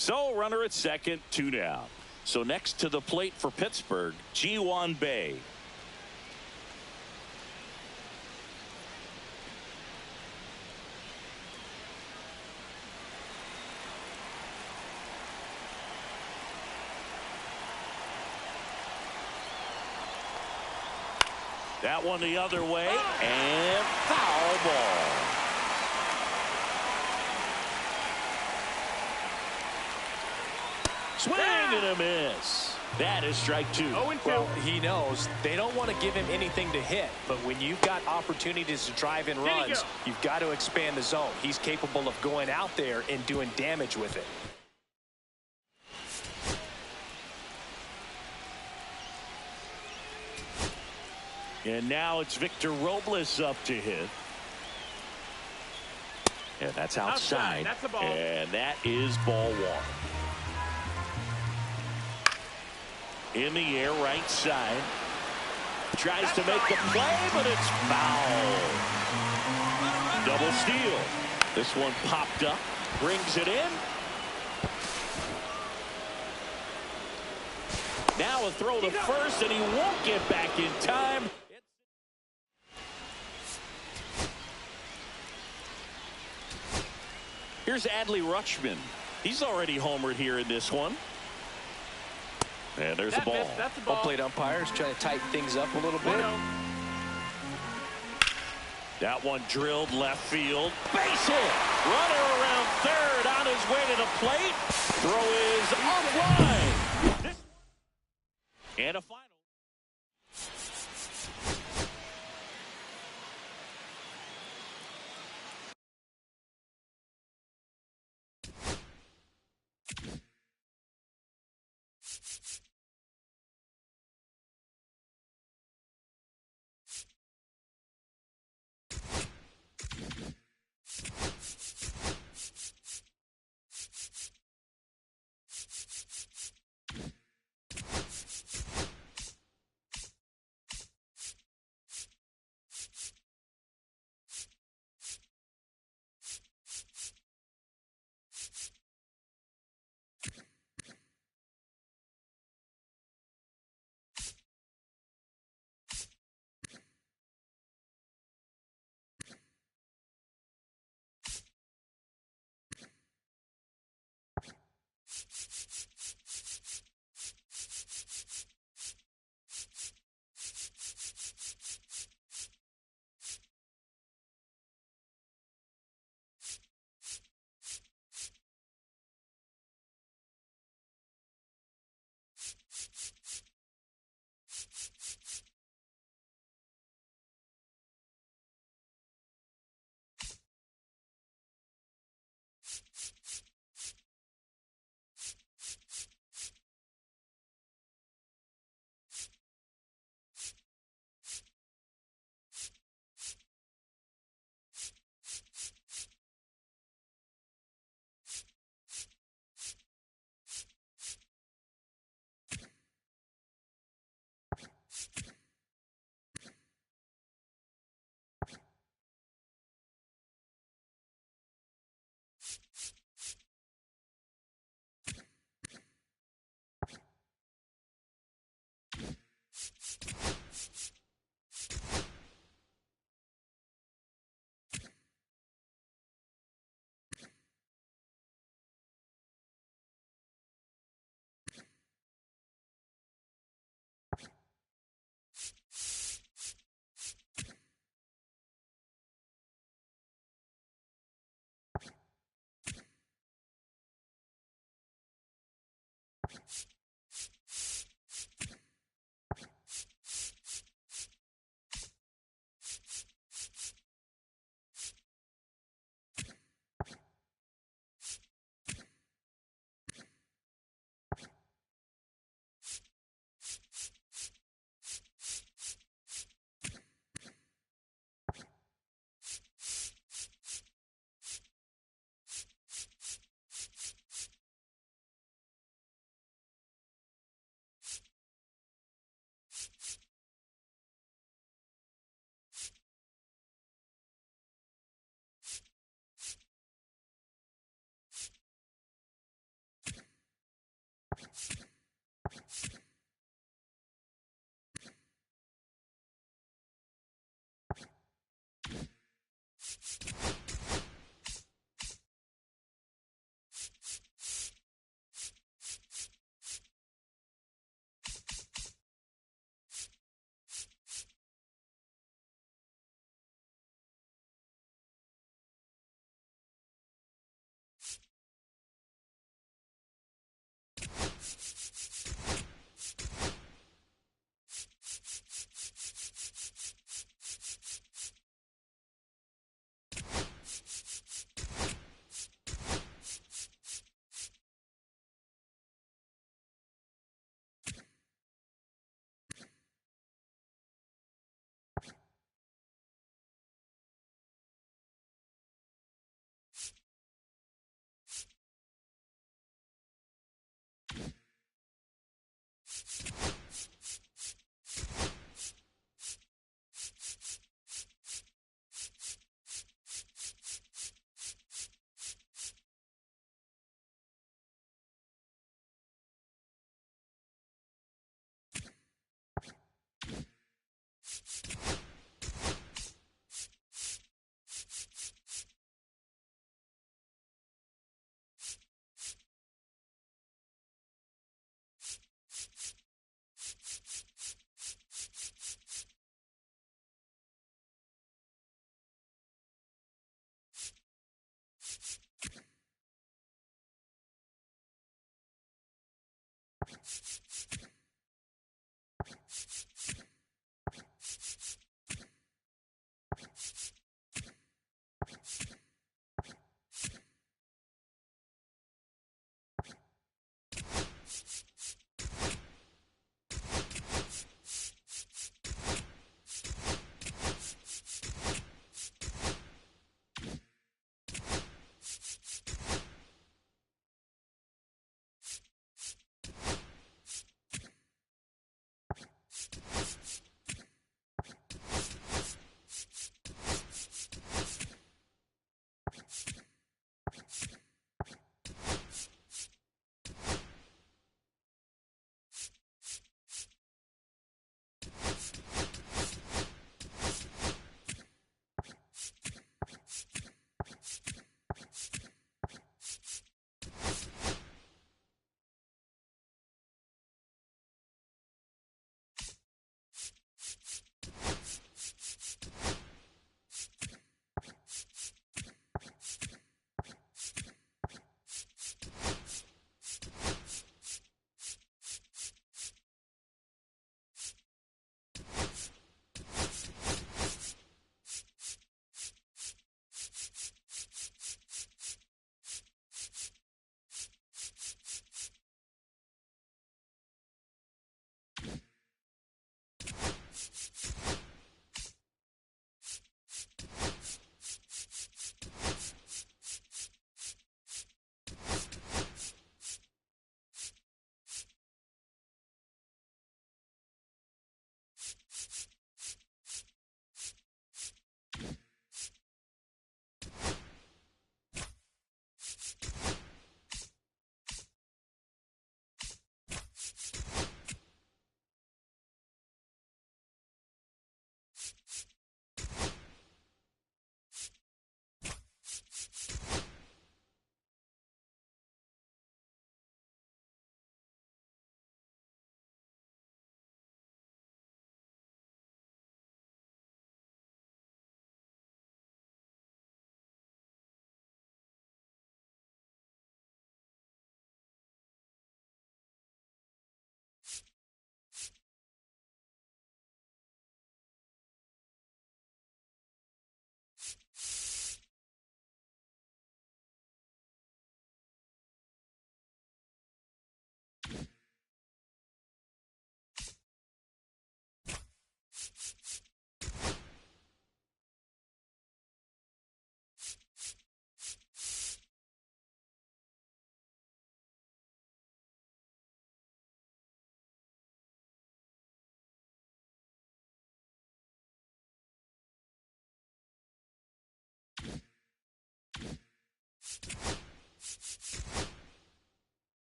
So runner at second, 2 down. So next to the plate for Pittsburgh, Ji-hwan Bae. That one the other way, and foul ball. Swing and a miss. That is strike 2. Well, he knows they don't want to give him anything to hit, but when you've got opportunities to drive in runs, you've got to expand the zone. He's capable of going out there and doing damage with it. And now it's Victor Robles up to hit. And that's outside. That's the ball. And that is ball 1. In the air, right side. Tries to make the play, but it's foul. Double steal. This one popped up. Brings it in. Now a throw to first, and he won't get back in time. Here's Adley Rutschman. He's already homered here in this one. And there's the ball. That's the ball. Home plate umpires trying to tighten things up a little bit. That one drilled left field. Base hit. Runner around third on his way to the plate. Throw is offline. And a final.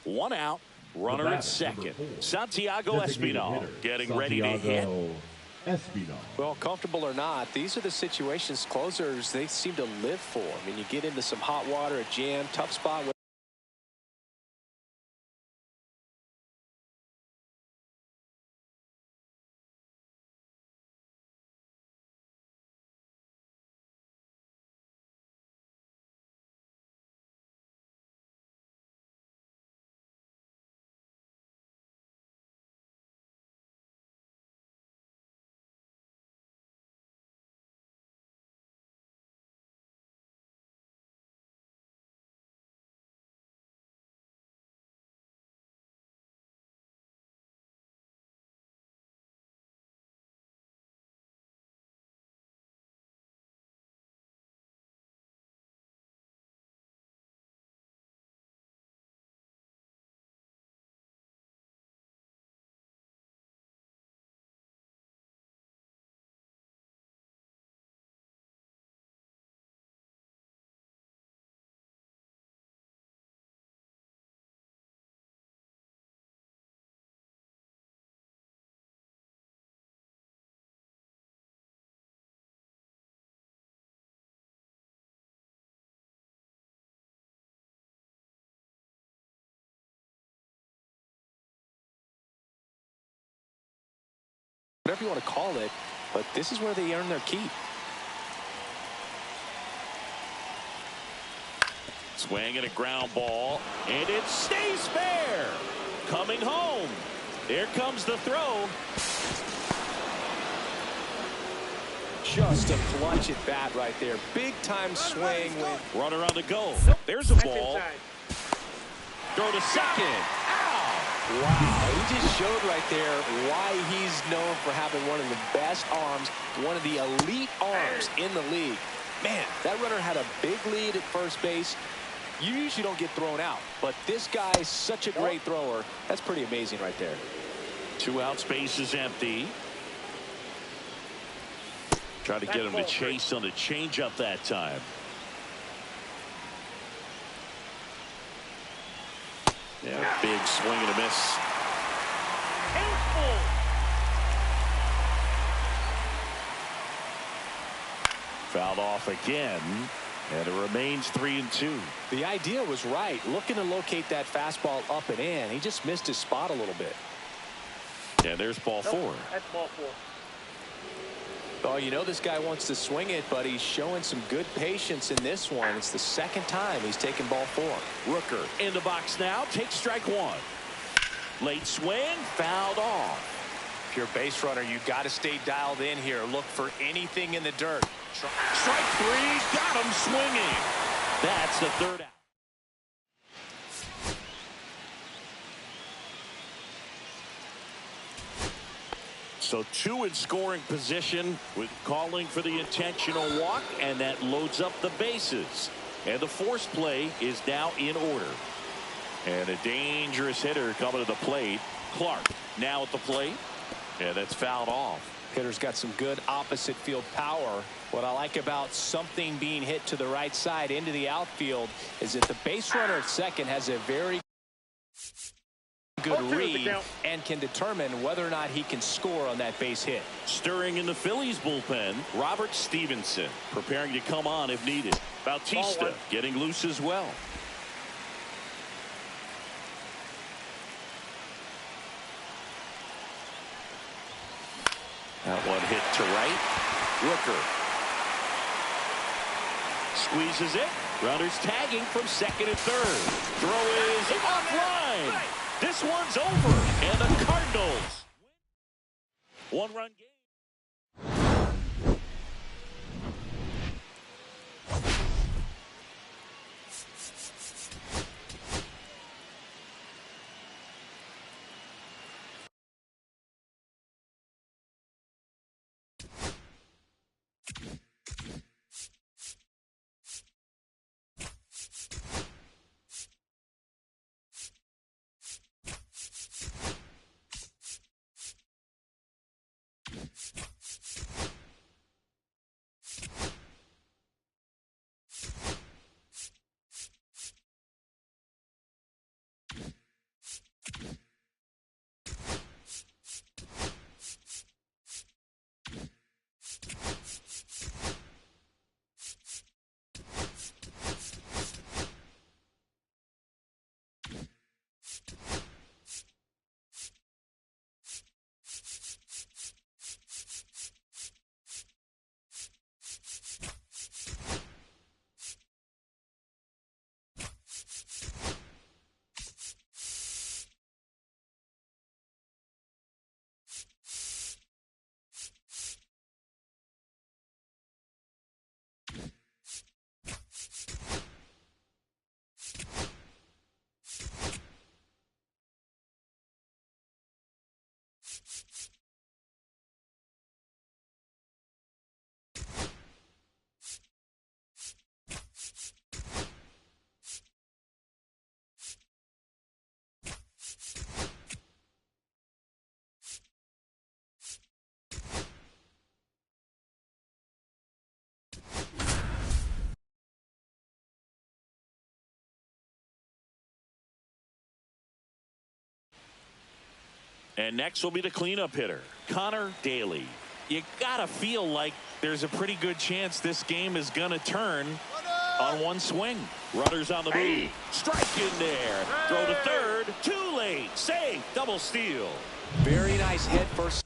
One out, runner at second. Santiago Espinal getting ready to hit. Well, comfortable or not, these are the situations closers they seem to live for. I mean, you get into some hot water, a jam, tough spot. Whatever you want to call it, but this is where they earn their keep. Swing and a ground ball, and it stays fair. Coming home. Here comes the throw. Just a clutch at bat right there. Big time swing. Runner on the go. There's a ball. Throw to second. Wow, he just showed right there why he's known for having one of the best arms, one of the elite arms in the league. Man, that runner had a big lead at first base. You usually don't get thrown out, but this guy's such a great thrower. That's pretty amazing right there. 2 out, space is empty. Try to get him to chase on the changeup that time. Yeah, big swing and a miss. Fouled off again, and it remains 3-2. The idea was right, looking to locate that fastball up and in. He just missed his spot a little bit. And there's ball 4. That's ball 4. Oh, you know this guy wants to swing it, but he's showing some good patience in this one. It's the second time he's taken ball 4. Rooker in the box now, takes strike 1. Late swing, fouled off. If you're a base runner, you got to stay dialed in here. Look for anything in the dirt. Strike 3, got him swinging. That's the 3rd out. So 2 in scoring position with calling for the intentional walk, and that loads up the bases. And the force play is now in order. And a dangerous hitter coming to the plate. Clark now at the plate. And that's fouled off. Hitter's got some good opposite field power. What I like about something being hit to the right side into the outfield is that the base runner at second has a very good read and can determine whether or not he can score on that base hit. Stirring in the Phillies bullpen, Robert Stevenson preparing to come on if needed. Bautista getting loose as well. That one hit to right. Rooker squeezes it. Runners tagging from second and third. Throw is offline. This one's over, and the Cardinals one-run game. And next will be the cleanup hitter, Connor Daly. You gotta feel like there's a pretty good chance this game is gonna turn on one swing. Runners on the move. Strike in there. Throw to third. Too late. Safe. Double steal. Very nice head first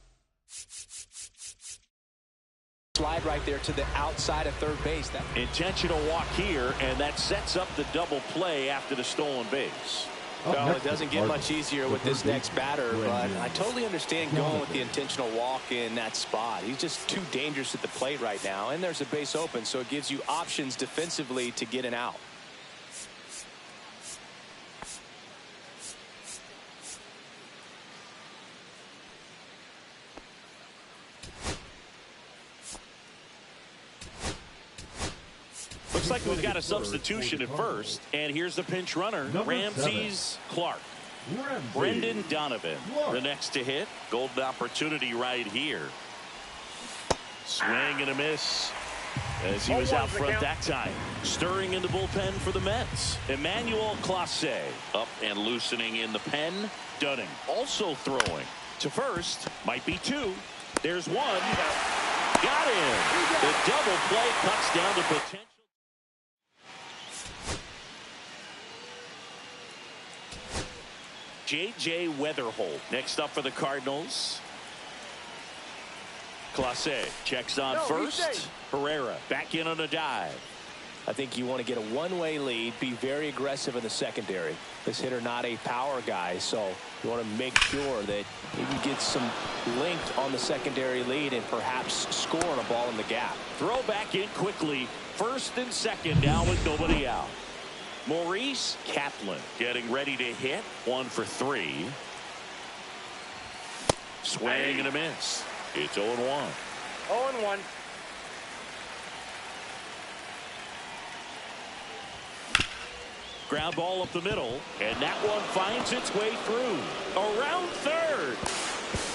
slide right there to the outside of third base. That intentional walk here, and that sets up the double play after the stolen base. Well, it doesn't get much easier with this next batter, but I totally understand going with the intentional walk in that spot. He's just too dangerous at the plate right now, and there's a base open, so it gives you options defensively to get an out. Looks like we've got a substitution at first, and here's the pinch runner, Ramses Clark. Brendan Donovan, the next to hit. Golden opportunity right here. Swing and a miss as he was out front that time. Stirring in the bullpen for the Mets, Emmanuel Clase up and loosening in the pen. Dunning also throwing to first. Might be two. There's one. Got him. The double play cuts down the potential. J.J. Weatherholt next up for the Cardinals. Clase checks on first. Herrera back in on a dive. I think you want to get a one-way lead, be very aggressive in the secondary. This hitter not a power guy, so you want to make sure that you can get some length on the secondary lead and perhaps score on a ball in the gap. Throw back in quickly. First and second down with nobody out. Maurice Kaplan getting ready to hit. 1 for 3. Swing and a miss. It's 0-1. 0-1. Ground ball up the middle, and that one finds its way through. Around third.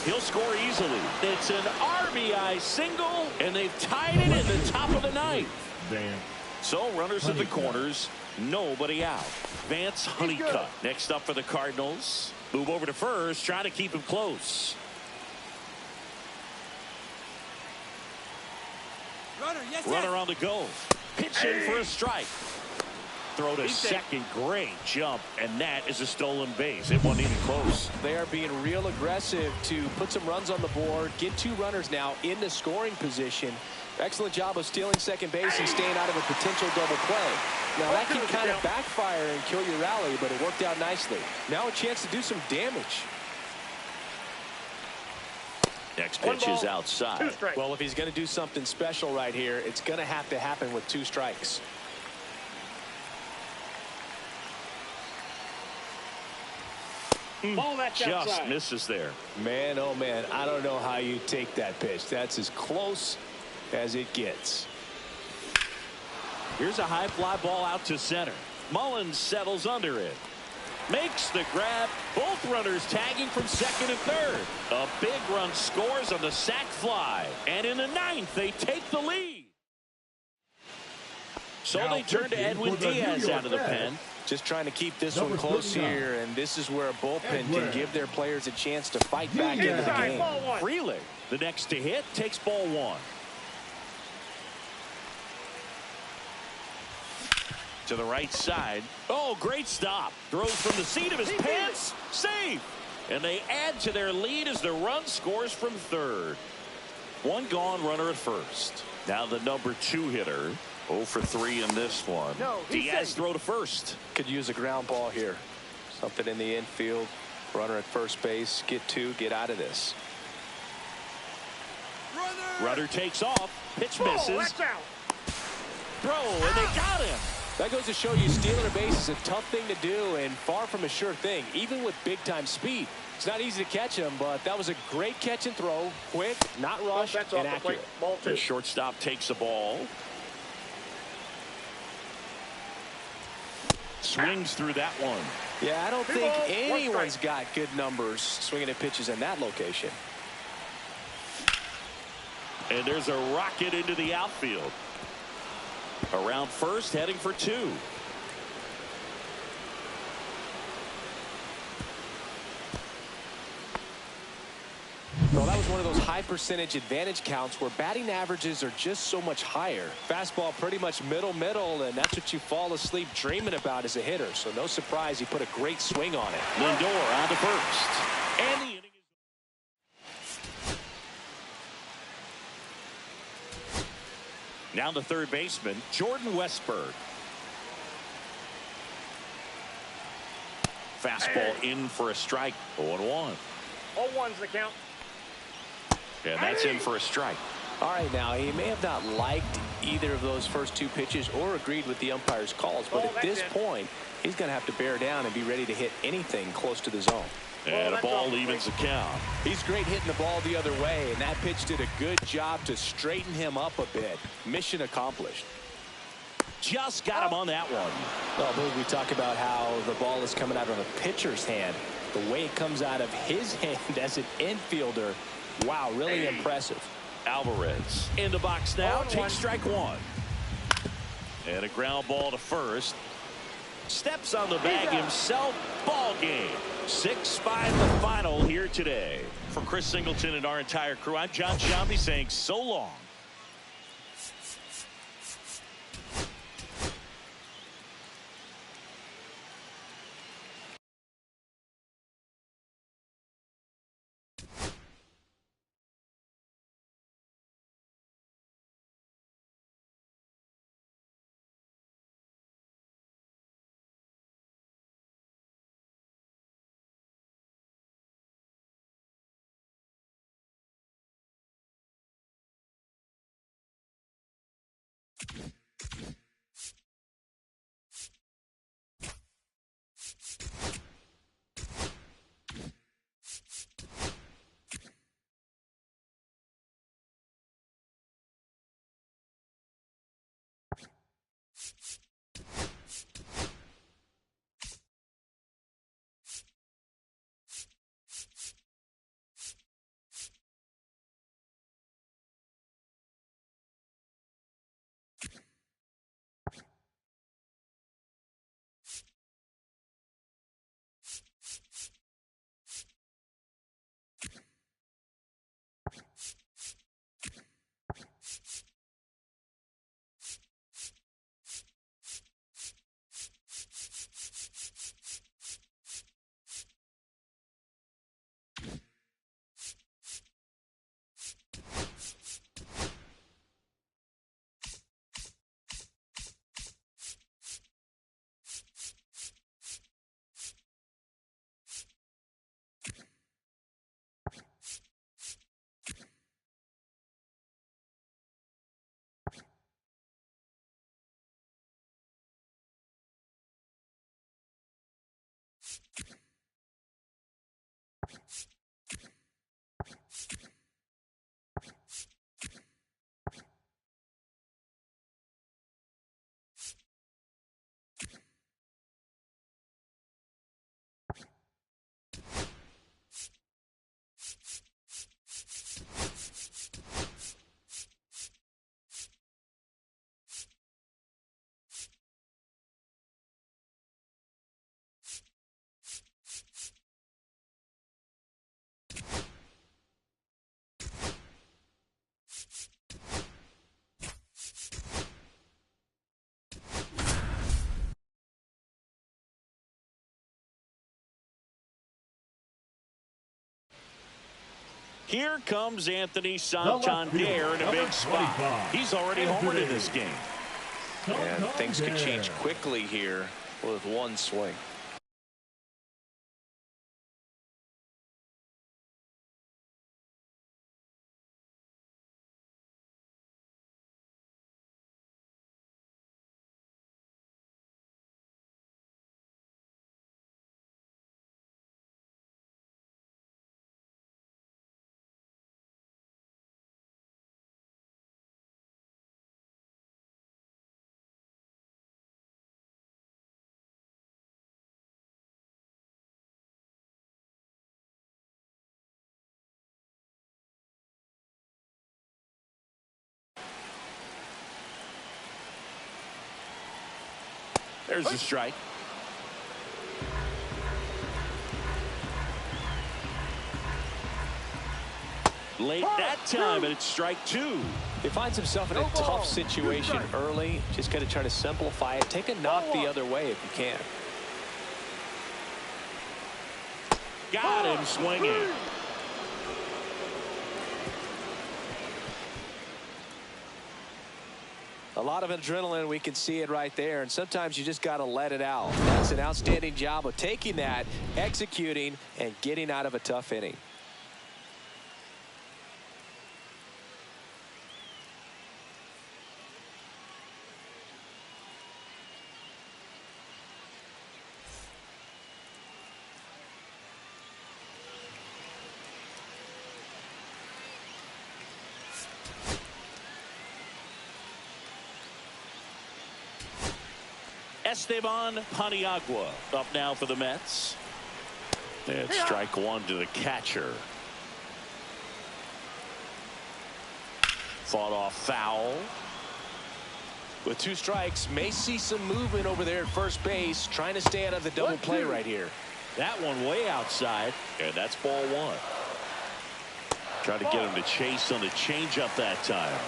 He'll score easily. It's an RBI single, and they've tied it in the top of the ninth. Damn. So runners at the corners, nobody out. Vance Honeycutt next up for the Cardinals. Move over to first, try to keep him close. Runner on the go. Pitch in for a strike. Throw to second. Great jump, and that is a stolen base. It wasn't even close. They are being real aggressive to put some runs on the board. Get 2 runners now in the scoring position. Excellent job of stealing second base and staying out of a potential double play. Now that can kind of backfire and kill your rally, but it worked out nicely. Now a chance to do some damage. Next pitch is outside. Well, if he's going to do something special right here, it's going to have to happen with 2 strikes. Just misses there. Man, oh man, I don't know how you take that pitch. That's as close as it gets. Here's a high fly ball out to center. Mullins settles under it. Makes the grab. Both runners tagging from second and third. A big run scores on the sac fly. And in the ninth, they take the lead. So they turn to Edwin Diaz out of the pen. Just trying to keep this one close here, and this is where a bullpen can give their players a chance to fight back into the game. Freely, the next to hit, takes ball 1. To the right side. Oh, great stop. Throws from the seat of his pants. Safe. And they add to their lead as the run scores from third. 1 gone, runner at first. Now the number 2 hitter. 0 for 3 in this one. Diaz throw to first. Could use a ground ball here. Something in the infield. Runner at first base. Get 2. Get out of this. Runner takes off. Pitch misses. Throw, and they got him. That goes to show you stealing a base is a tough thing to do and far from a sure thing, even with big-time speed. It's not easy to catch him, but that was a great catch and throw. Quick, not rushed, and accurate. The shortstop takes the ball. Swings through that one. Yeah, I don't think anyone's got good numbers swinging at pitches in that location. And there's a rocket into the outfield. Around first, heading for 2. Well, that was one of those high percentage advantage counts where batting averages are just so much higher. Fastball pretty much middle, and that's what you fall asleep dreaming about as a hitter. So no surprise he put a great swing on it. Lindor on to first. And the inning is... Now the third baseman, Jordan Westburg. Fastball in for a strike. 0-1. 0-1's the count. And that's in for a strike. All right, now he may have not liked either of those first 2 pitches or agreed with the umpire's calls, but at this point, he's going to have to bear down and be ready to hit anything close to the zone. And a ball evens the count. He's great hitting the ball the other way, and that pitch did a good job to straighten him up a bit. Mission accomplished. Just got him on that one. Well, we talk about how the ball is coming out on a pitcher's hand. The way it comes out of his hand as an infielder, wow, really impressive. Alvarez in the box now, takes strike 1. And a ground ball to first. Steps on the bag himself. Ball game. 6-5 the final here today. For Chris Singleton and our entire crew, I'm John Shambi saying so long. Here comes Anthony Santander in a big spot. He's already homered in this game. And things could change quickly here with one swing. There's a strike. Late that time, and it's strike two. He finds himself in a tough situation early. Just got to try to simplify it. Take a knock the other way if you can. Got him swinging. A lot of adrenaline, we can see it right there, and sometimes you just got to let it out. That's an outstanding job of taking that, executing, and getting out of a tough inning. Esteban Paniagua up now for the Mets. And strike one to the catcher. Fought off foul. With two strikes, may see some movement over there at first base, trying to stay out of the double play right here. That one way outside, and that's ball one. Trying to get him to chase on the changeup that time.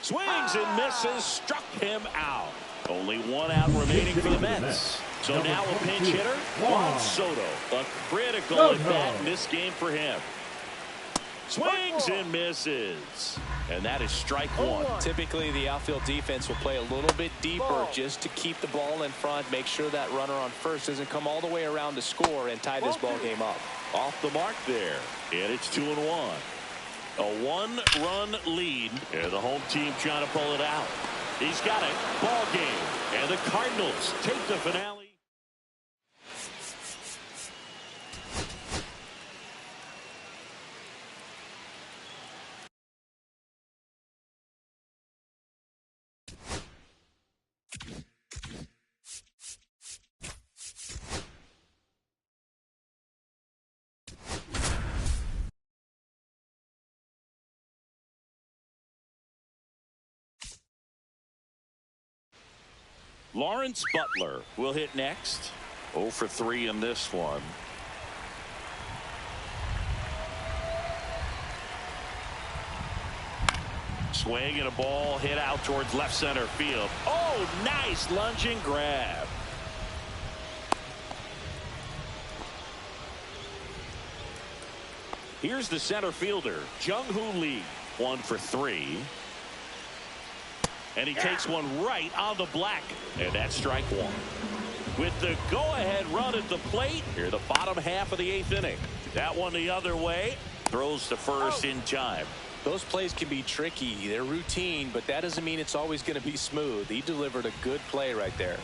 Swings and misses, struck him out. Only one out remaining for the Mets. So now a pinch hitter, Juan Soto. A critical at bat in this game for him. Swings and misses. And that is strike one. Typically, the outfield defense will play a little bit deeper just to keep the ball in front, make sure that runner on first doesn't come all the way around to score and tie this ball game up. Off the mark there. And it's 2-1. A one-run lead, and the home team trying to pull it out. He's got it. Ball game. And the Cardinals take the finale. Lawrence Butler will hit next. 0 for 3 in this one. Swing and a ball hit out towards left center field. Oh, nice lunging grab. Here's the center fielder, Jung-Hoo Lee. 1 for 3. And he takes one right on the black. And that's strike one. With the go-ahead run at the plate, here the bottom half of the 8th inning. That one the other way. Throws to first in time. Those plays can be tricky. They're routine, but that doesn't mean it's always going to be smooth. He delivered a good play right there.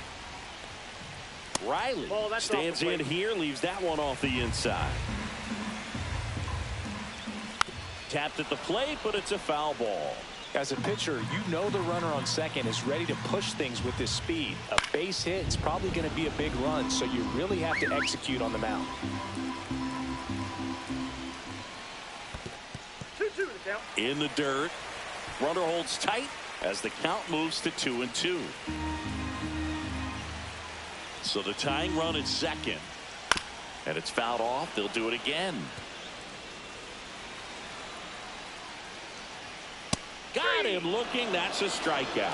Riley stands in here, leaves that one off the inside. Tapped at the plate, but it's a foul ball. As a pitcher, you know the runner on second is ready to push things with his speed. A base hit is probably going to be a big run, so you really have to execute on the mound. 2-2 the count. In the dirt. Runner holds tight as the count moves to 2-2. So the tying run at second. And it's fouled off. They'll do it again. Got him looking. That's a strikeout.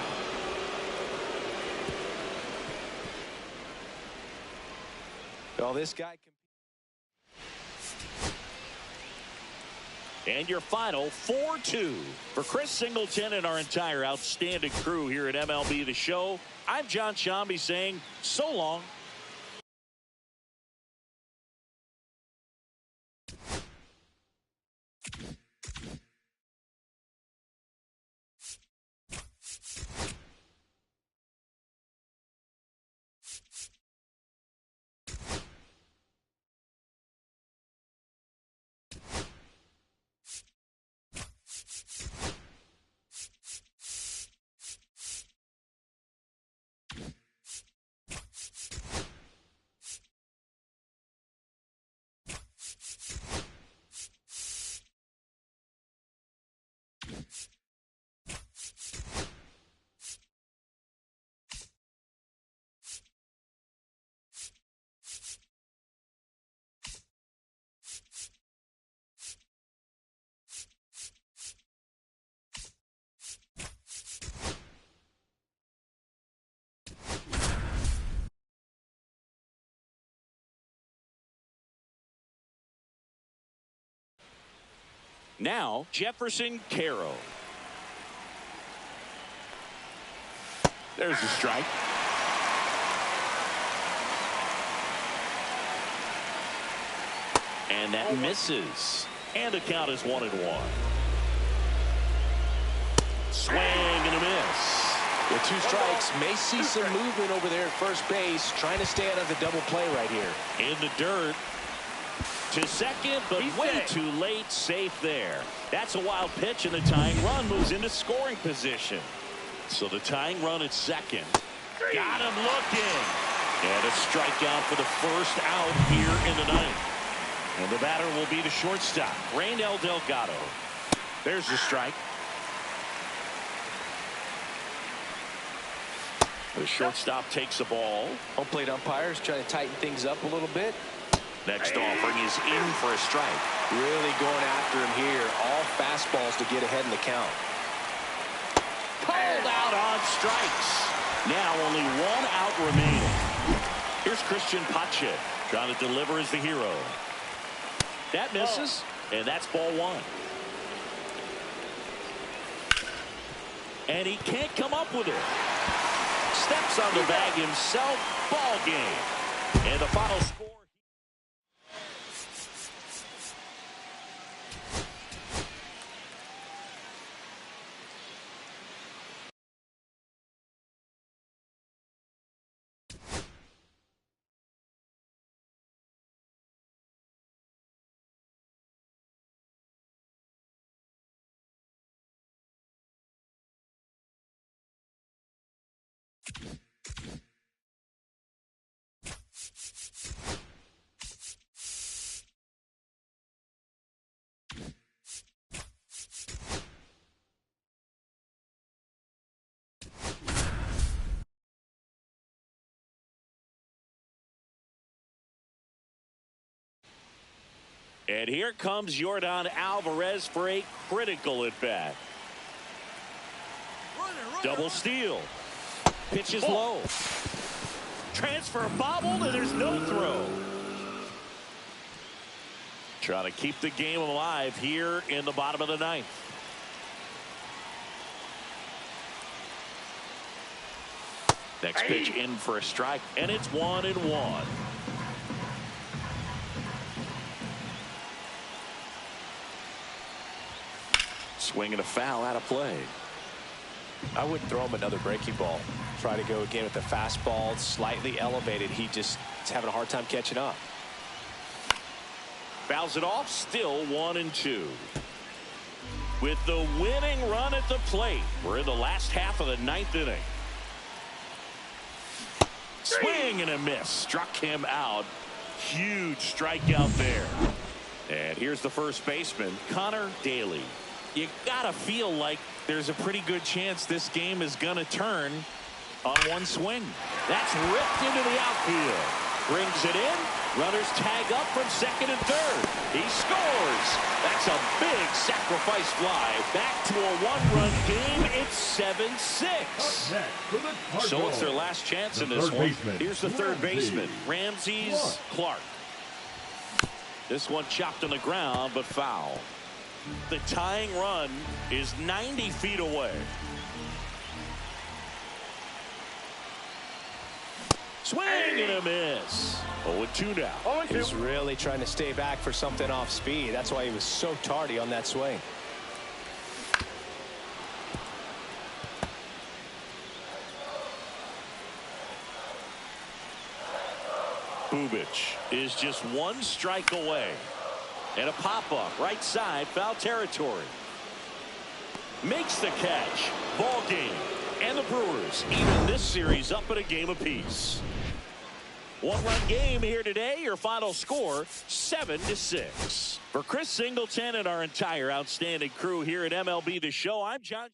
Well, this guy can. And your final 4-2 for Chris Singleton and our entire outstanding crew here at MLB The Show. I'm John Shambi saying so long. Now, Jefferson Caro. There's the strike. And that misses. And the count is 1-1. Swing and a miss. With 2 strikes, may see some movement over there at first base, trying to stay out of the double play right here. In the dirt. To second, but way too late. Safe there. That's a wild pitch, and the tying run moves into scoring position. So the tying run at second. Got him looking. And a strikeout for the first out here in the ninth. And the batter will be the shortstop, Raynel Delgado. There's the strike. The shortstop takes the ball. Home plate umpires trying to tighten things up a little bit. Next offering is in for a strike. Really going after him here. All fastballs to get ahead in the count. Pulled out on strikes. Now only 1 out remaining. Here's Christian Pache trying to deliver as the hero. That misses, and that's ball 1. And he can't come up with it. Steps on the bag himself. Ball game. And the final score. And here comes Yordan Alvarez for a critical at bat. Double steal. Pitch is low. Transfer bobbled, and there's no throw. Trying to keep the game alive here in the bottom of the ninth. Next pitch in for a strike, and it's 1-1. Swing and a foul out of play. I wouldn't throw him another breaking ball. Try to go again with the fastball, slightly elevated. He just is having a hard time catching up. Fouls it off, still 1-2. With the winning run at the plate, we're in the last half of the 9th inning. Swing and a miss. Struck him out. Huge strikeout there. And here's the first baseman, Connor Daly. You gotta feel like there's a pretty good chance this game is gonna turn on one swing. That's ripped into the outfield. Brings it in. Runners tag up from second and third. He scores. That's a big sacrifice fly. Back to a one-run game. It's 7-6. So it's their last chance in this one. Here's the third baseman, Ramses Clark. This one chopped on the ground, but foul. The tying run is 90 feet away. Swing and a miss. 0-2 now. He's really trying to stay back for something off speed. That's why he was so tardy on that swing. Bubich is just one strike away. And a pop-up right side, foul territory. Makes the catch. Ball game. And the Brewers even this series up at a game apiece. One-run game here today. Your final score, 7-6. For Chris Singleton and our entire outstanding crew here at MLB The Show, I'm John.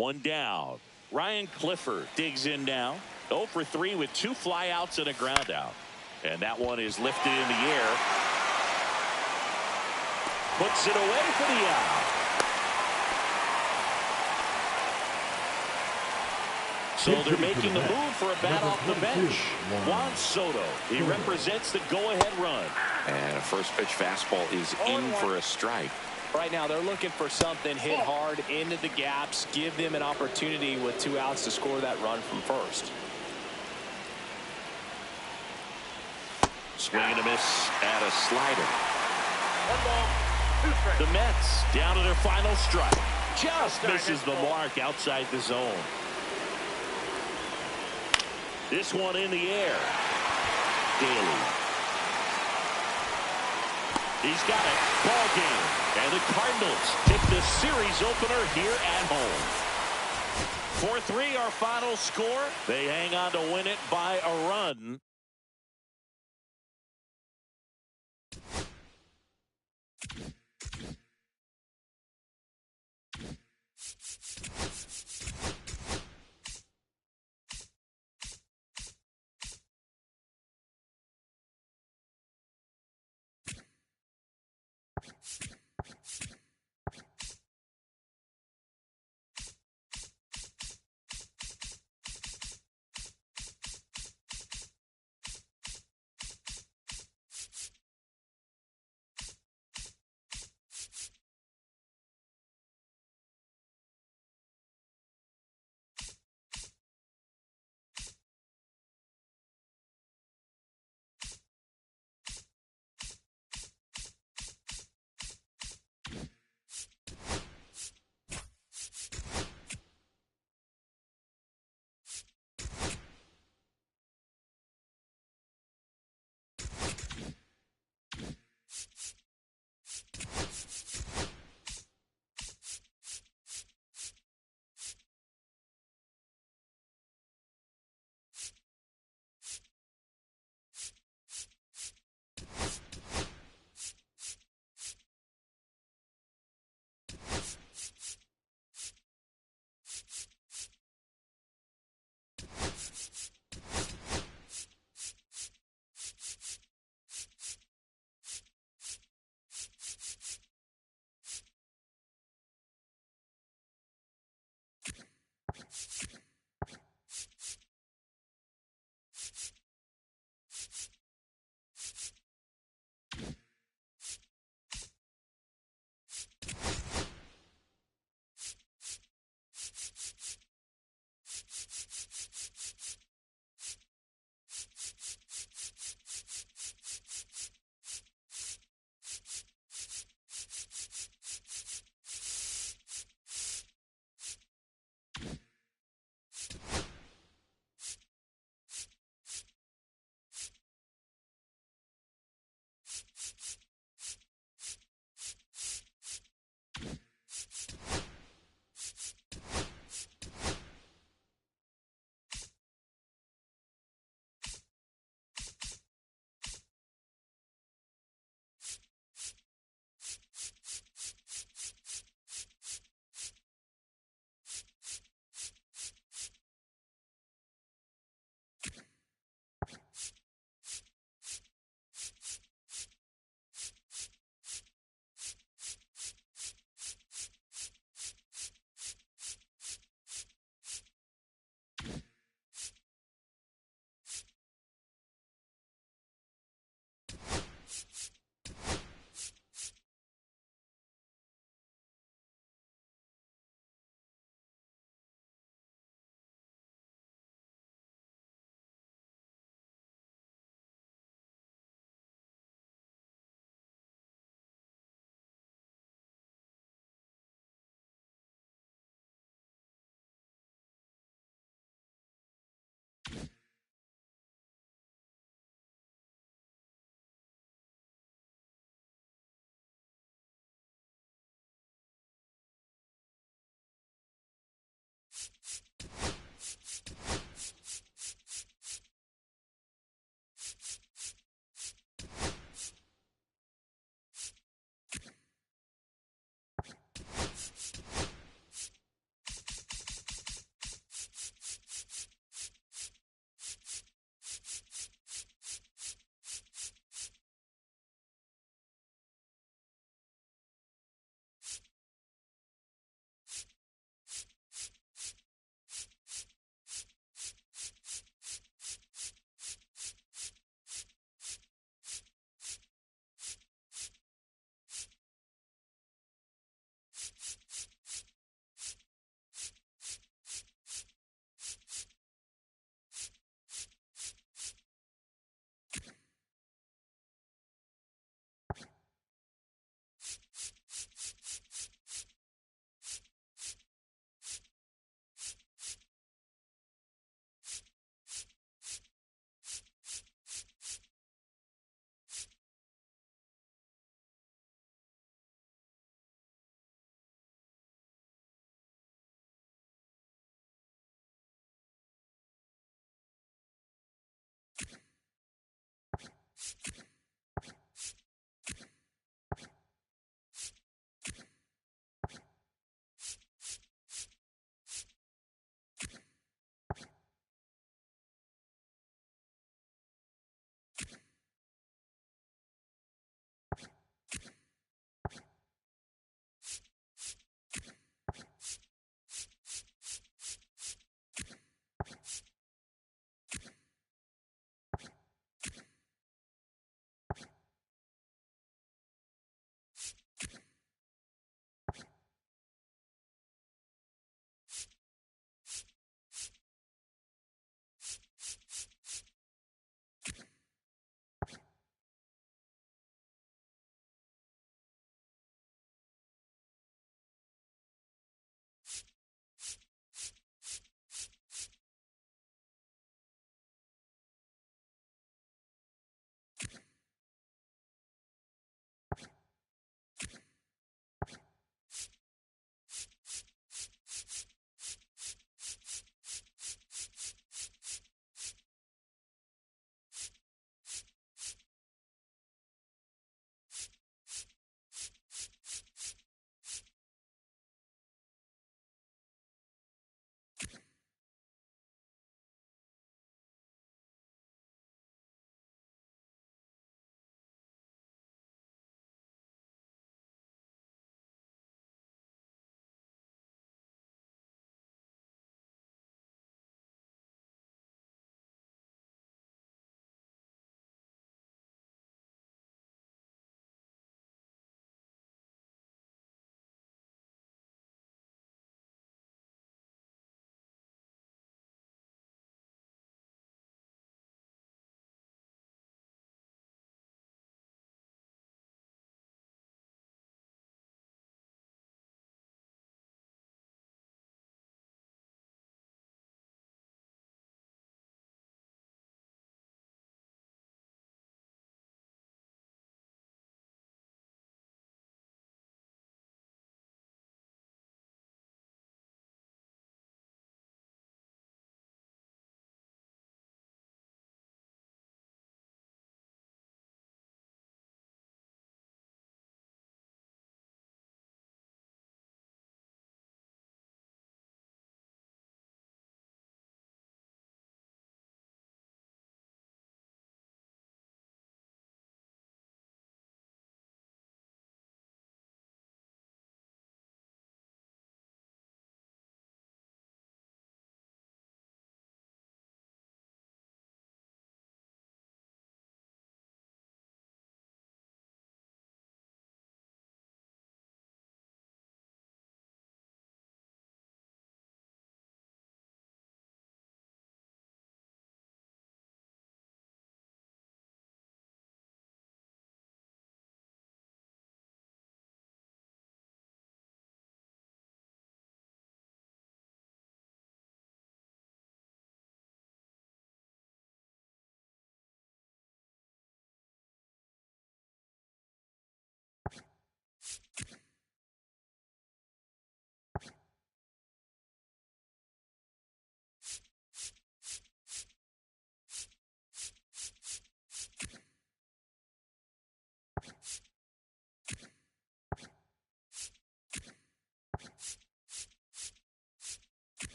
One down. Ryan Clifford digs in now. 0 for 3 with 2 flyouts and a ground out. And that one is lifted in the air. Puts it away for the out. So they're making the move for a bat off the bench. Juan Soto. He represents the go-ahead run. And a first pitch fastball is in for a strike. Right now they're looking for something hit hard into the gaps. Give them an opportunity with 2 outs to score that run from first. Swing and a miss at a slider. 1 ball, 2 strikes. The Mets down to their final strike. Just misses the mark outside the zone. This one in the air. Daly. He's got it. Ball game. And the Cardinals take the series opener here at home. 4-3 our final score. They hang on to win it by a run.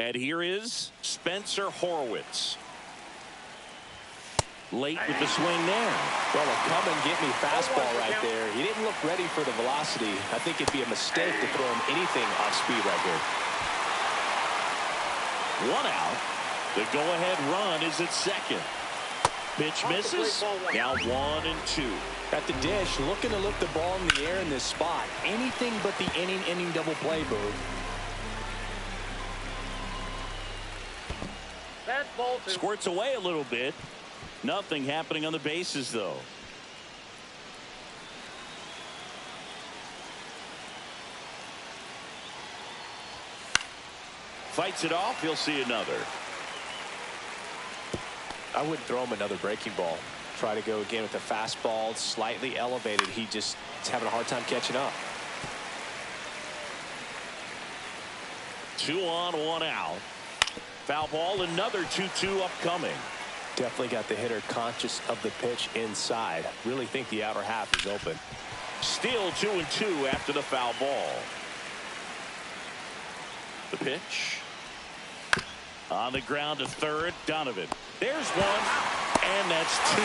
And here is Spencer Horwitz. Late with the swing there. Well, a come-and-get-me fastball right there. He didn't look ready for the velocity. I think it'd be a mistake to throw him anything off speed right here. 1 out. The go-ahead run is at second. Pitch misses. Now 1-2. At the dish, looking to lift the ball in the air in this spot. Anything but the inning double play move. That's ball 2. Squirts away a little bit. Nothing happening on the bases, though. Fights it off. He'll see another. I wouldn't throw him another breaking ball. Try to go again with the fastball, slightly elevated. He just is having a hard time catching up. 2 on, 1 out. Foul ball, another 2-2 upcoming. Definitely got the hitter conscious of the pitch inside. Really think the outer half is open. Still 2-2 after the foul ball. The pitch. On the ground to third, Donovan. There's one, and that's 2.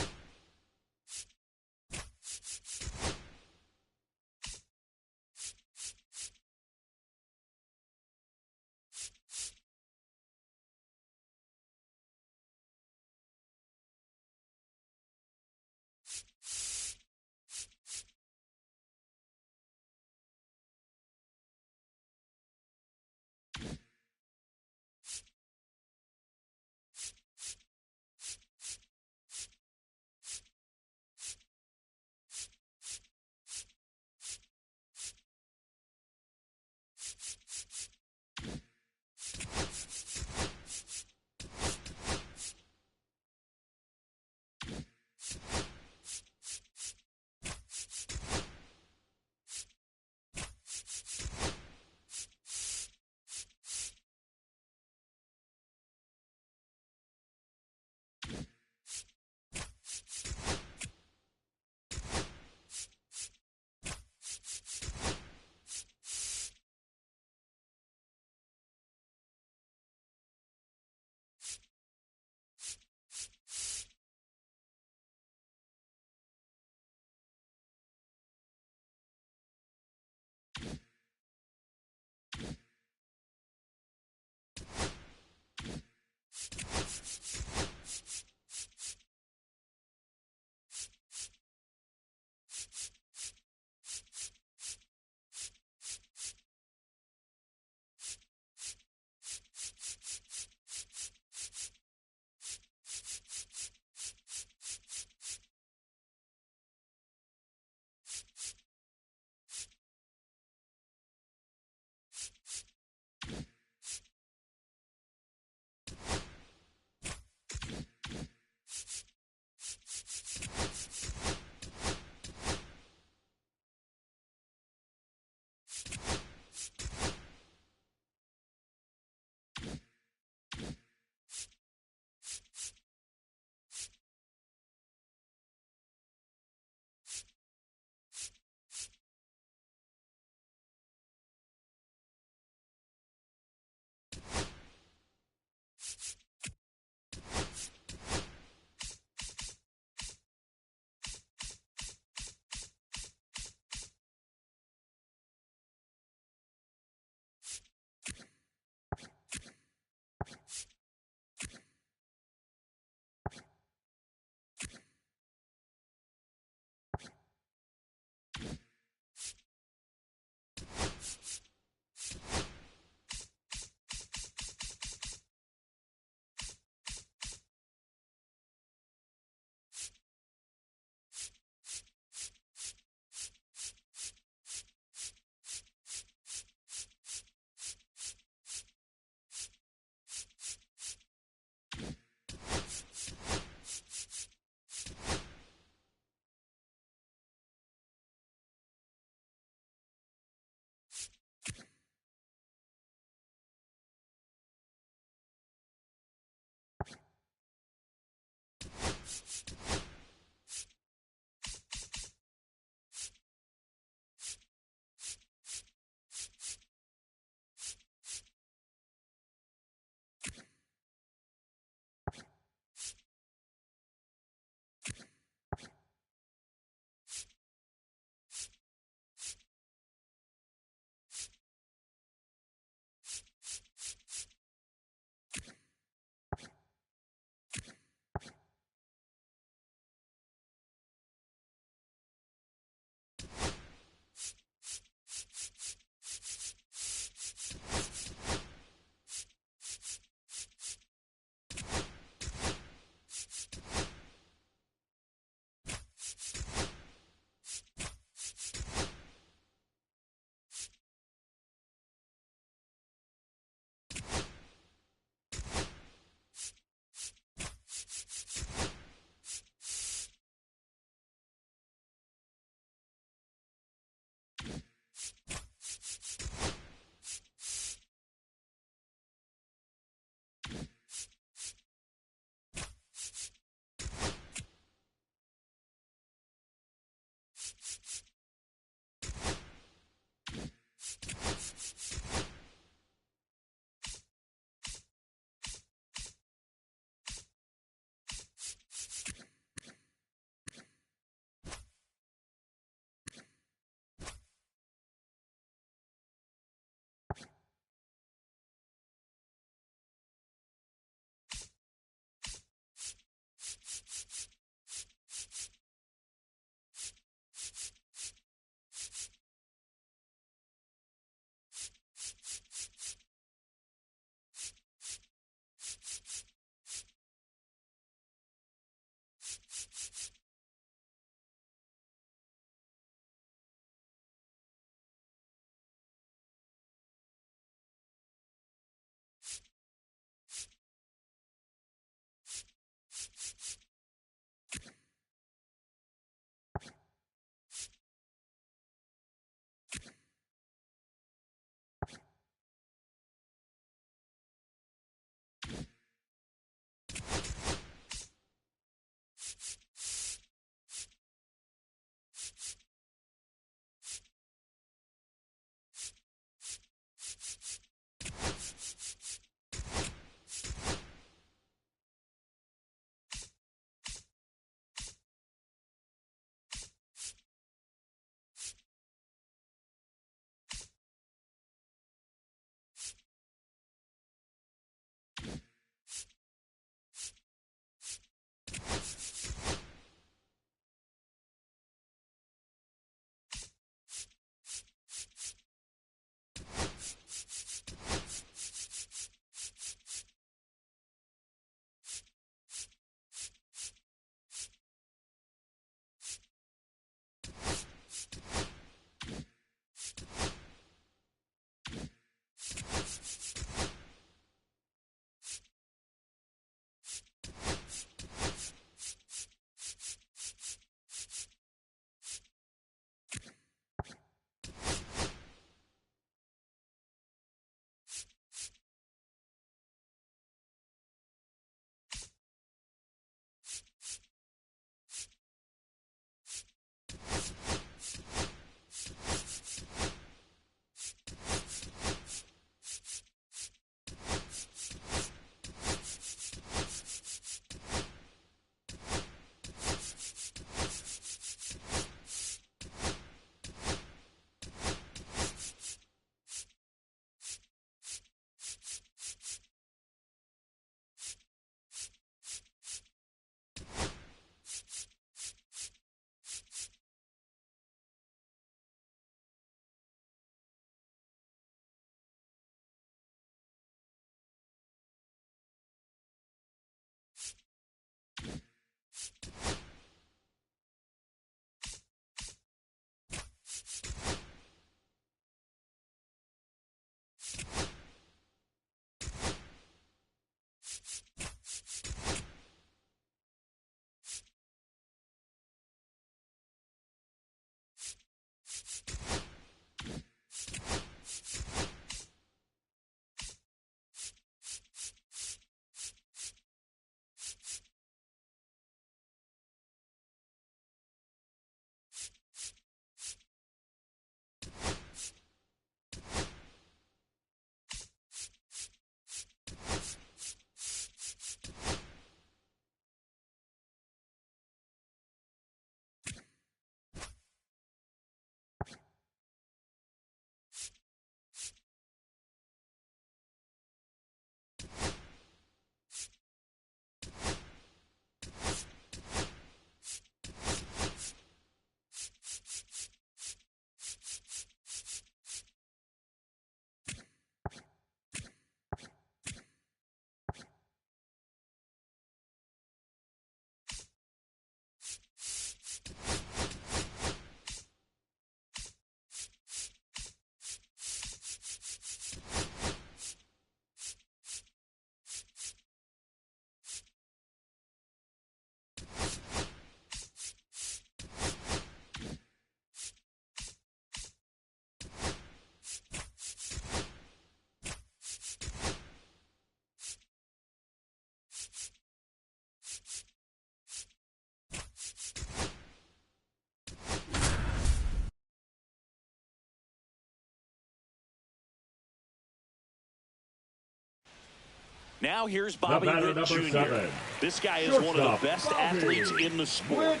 Now here's Bobby Witt Jr. 7. This guy is one of the best Bobby athletes in the sport. Witt.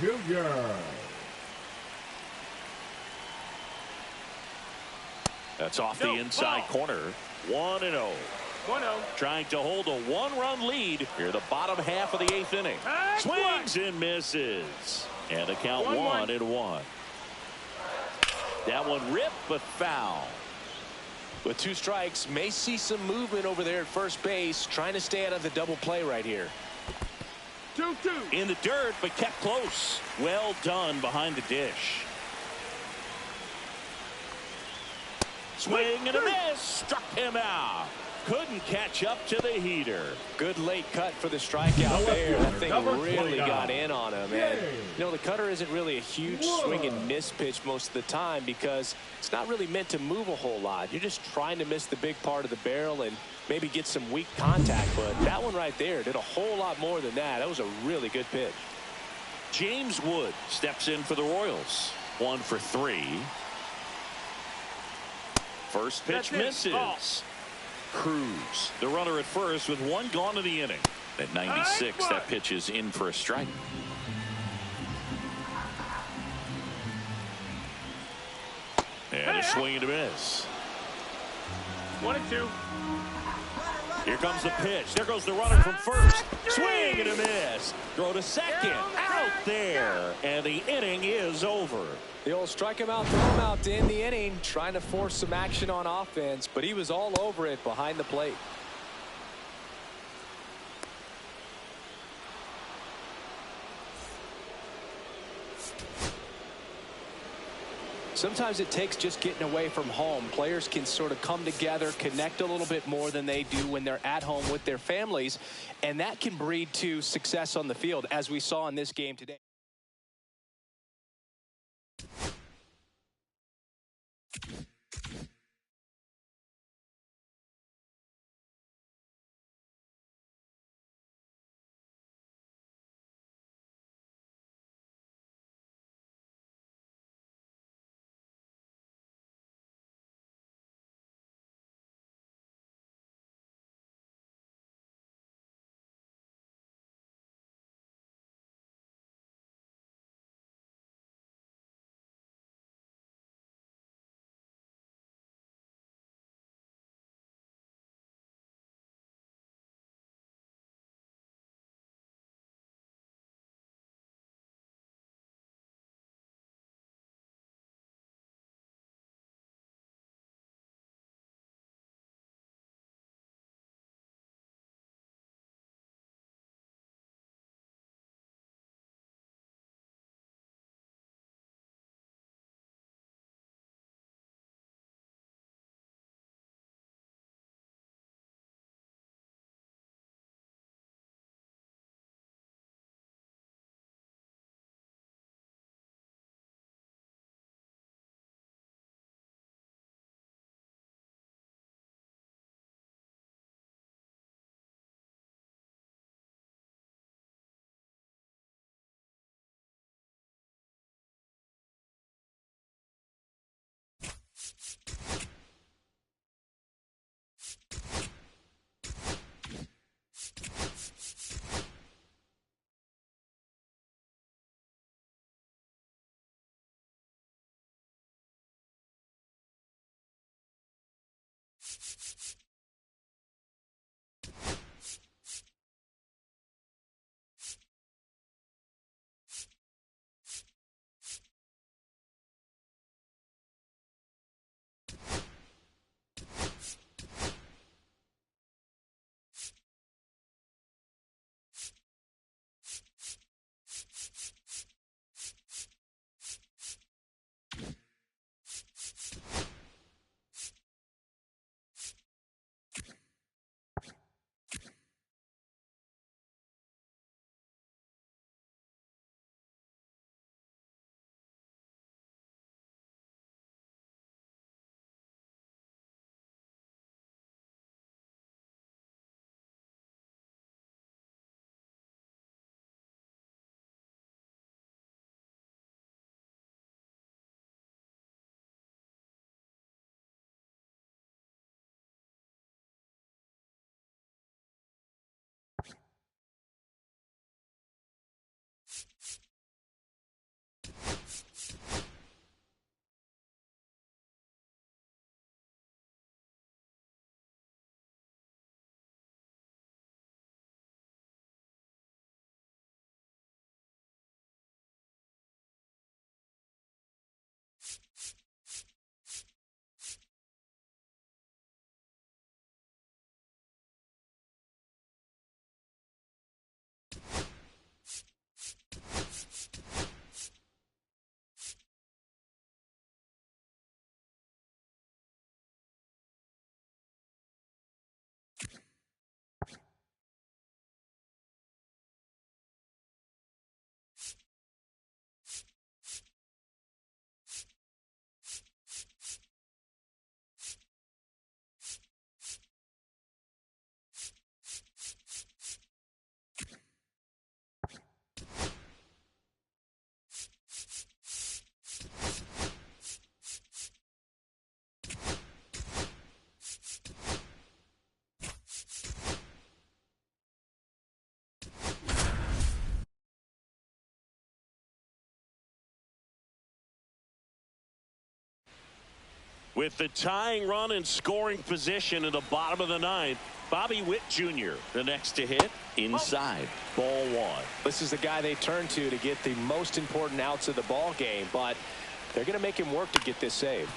Junior. That's off the inside corner. 1-0. 1-0. Trying to hold a one-run lead here the bottom half of the 8th inning. Swings and misses. And the count 1-1. That one ripped but foul. With 2 strikes, may see some movement over there at first base, trying to stay out of the double play right here. 2-2. In the dirt, but kept close. Well done behind the dish. Swing and a miss. Struck him out. Couldn't catch up to the heater. Good late cut for the strikeout there. That thing really got in on him. And, you know, the cutter isn't really a huge swing and miss pitch most of the time because it's not really meant to move a whole lot. You're just trying to miss the big part of the barrel and maybe get some weak contact. But that one right there did a whole lot more than that. That was a really good pitch. James Wood steps in for the Royals. 1 for 3. First pitch misses. Cruz, the runner at first with 1 gone in the inning. At 96, that pitch is in for a strike. And a swing and a miss. 1-2. Here comes the pitch. There goes the runner from first. Swing and a miss. Throw to second. Out there. And the inning is over. The old strike him out, throw him out to end the inning, trying to force some action on offense, but he was all over it behind the plate. Sometimes it takes just getting away from home. Players can sort of come together, connect a little bit more than they do when they're at home with their families, and that can breed to success on the field, as we saw in this game today. With the tying run and scoring position in the bottom of the ninth, Bobby Witt Jr., the next to hit, inside, ball one. This is the guy they turn to get the most important outs of the ball game, but they're going to make him work to get this save.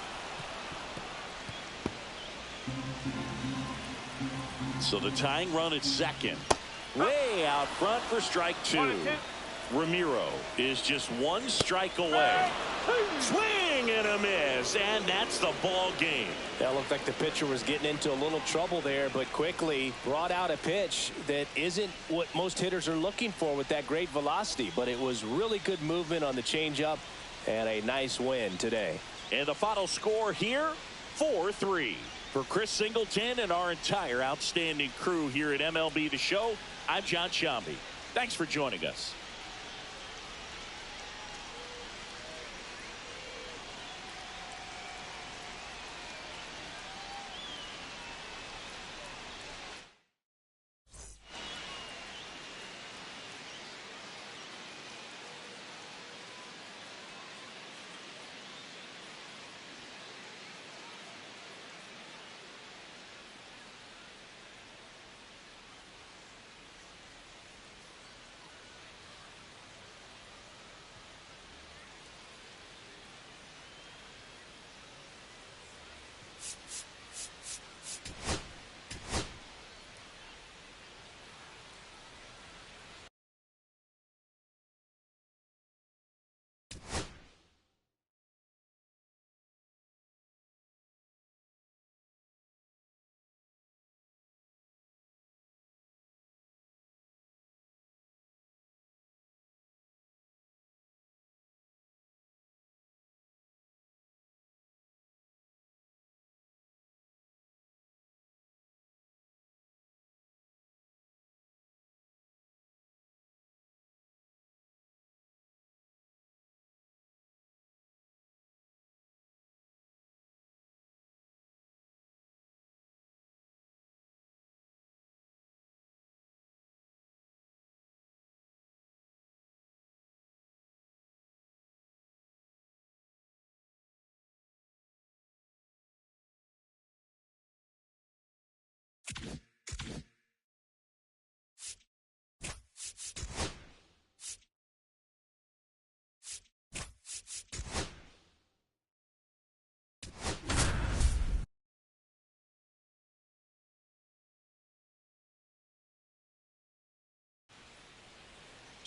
So the tying run at second. Way out front for strike two. Ramiro is just one strike away. Swing and a miss, and that's the ball game. That looked like the pitcher was getting into a little trouble there, but quickly brought out a pitch that isn't what most hitters are looking for with that great velocity, but it was really good movement on the changeup and a nice win today. And the final score here, 4-3. For Chris Singleton and our entire outstanding crew here at MLB The Show, I'm John Shambi. Thanks for joining us.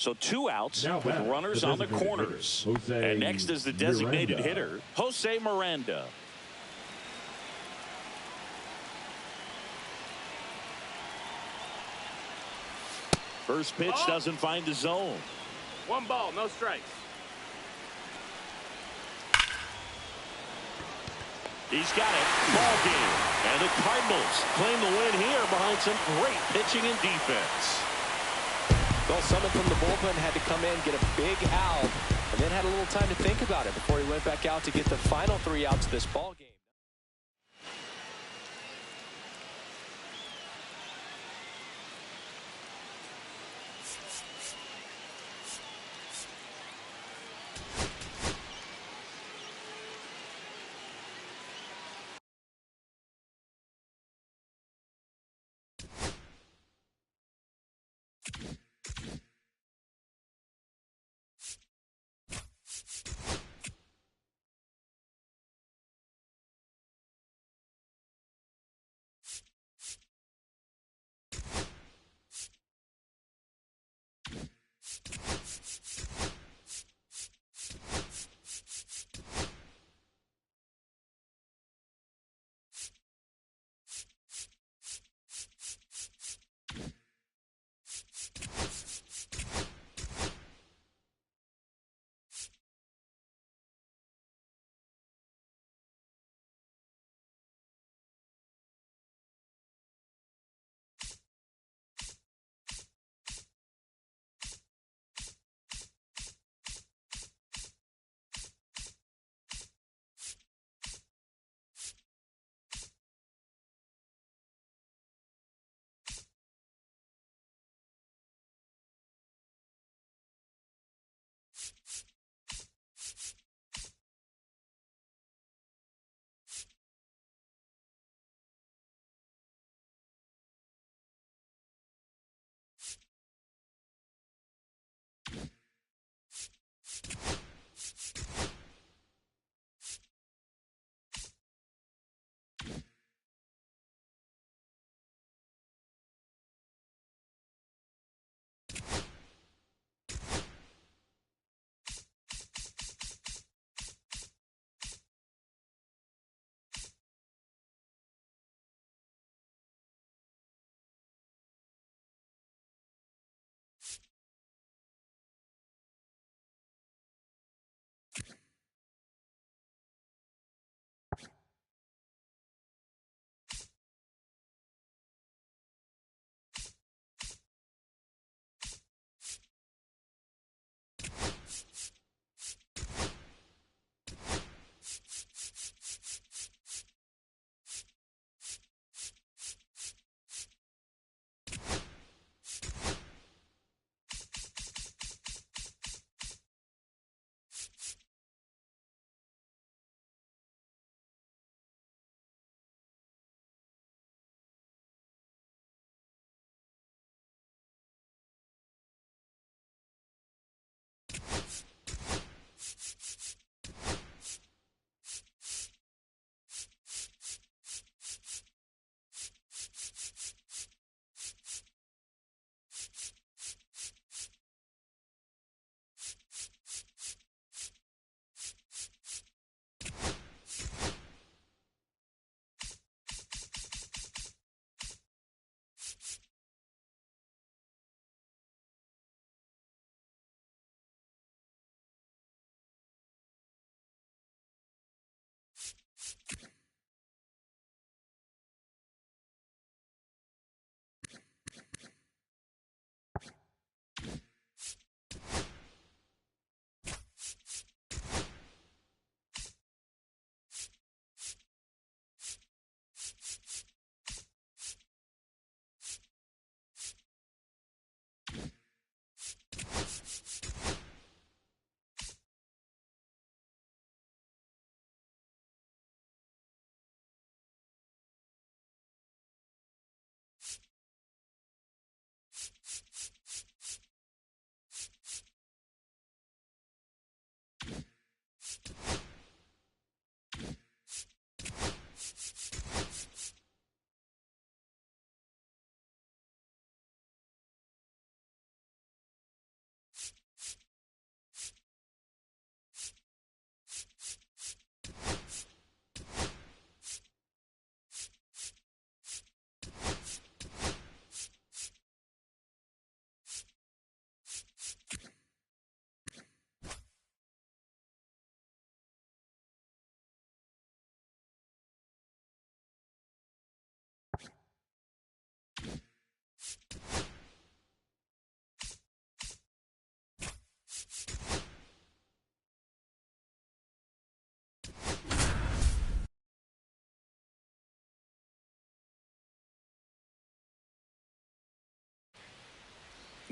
So 2 outs with runners on the corners. And next is the designated hitter, Jose Miranda. First pitch doesn't find the zone. 1 ball, no strikes. He's got it. Ball game. And the Cardinals claim the win here behind some great pitching and defense. Well, someone from the bullpen had to come in, get a big out, and then had a little time to think about it before he went back out to get the final 3 outs of this ball game.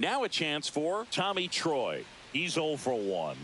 Now a chance for Tommy Troy. He's 0 for 1.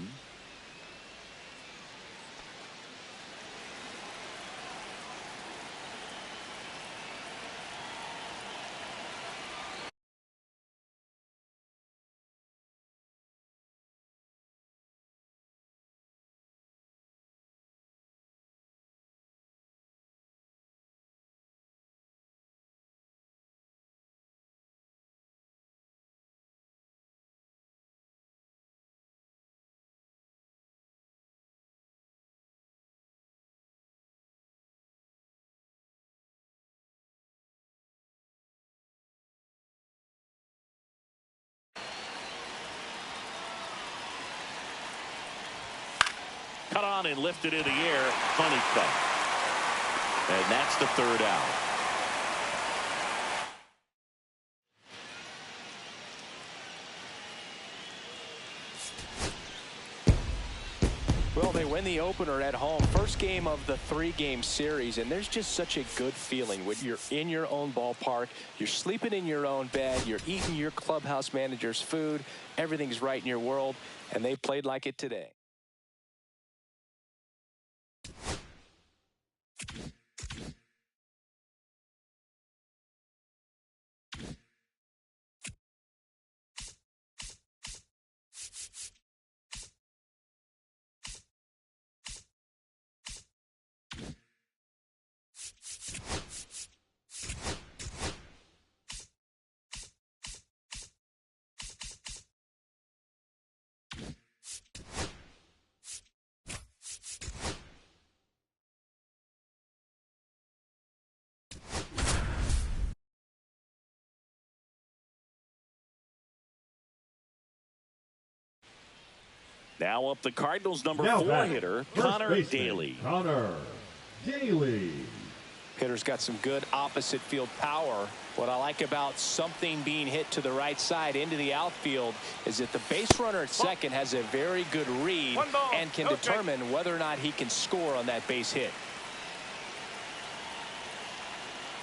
Cut on and lifted in the air. Funny cut. And that's the third out. Well, they win the opener at home. First game of the 3-game series, and there's just such a good feeling when you're in your own ballpark, you're sleeping in your own bed, you're eating your clubhouse manager's food, everything's right in your world, and they played like it today. Now up the Cardinals' number 4 hitter, Connor Daly. Connor Daly. Hitter's got some good opposite field power. What I like about something being hit to the right side into the outfield is that the base runner at second has a very good read and can determine whether or not he can score on that base hit.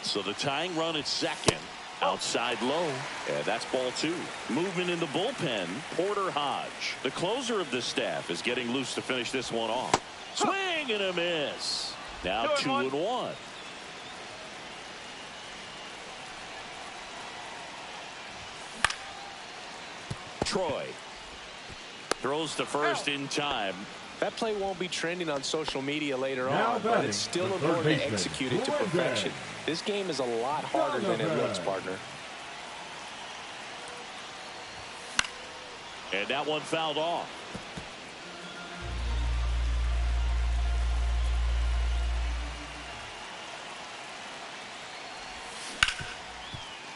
So the tying run at second. Outside low, and that's ball 2. Movement in the bullpen, Porter Hodge. The closer of this staff is getting loose to finish this one off. Swing and a miss. Now 2-1. Troy throws to first in time. That play won't be trending on social media later on, but it's still important to execute it to perfection. This game is a lot harder than it looks, partner. And that one fouled off.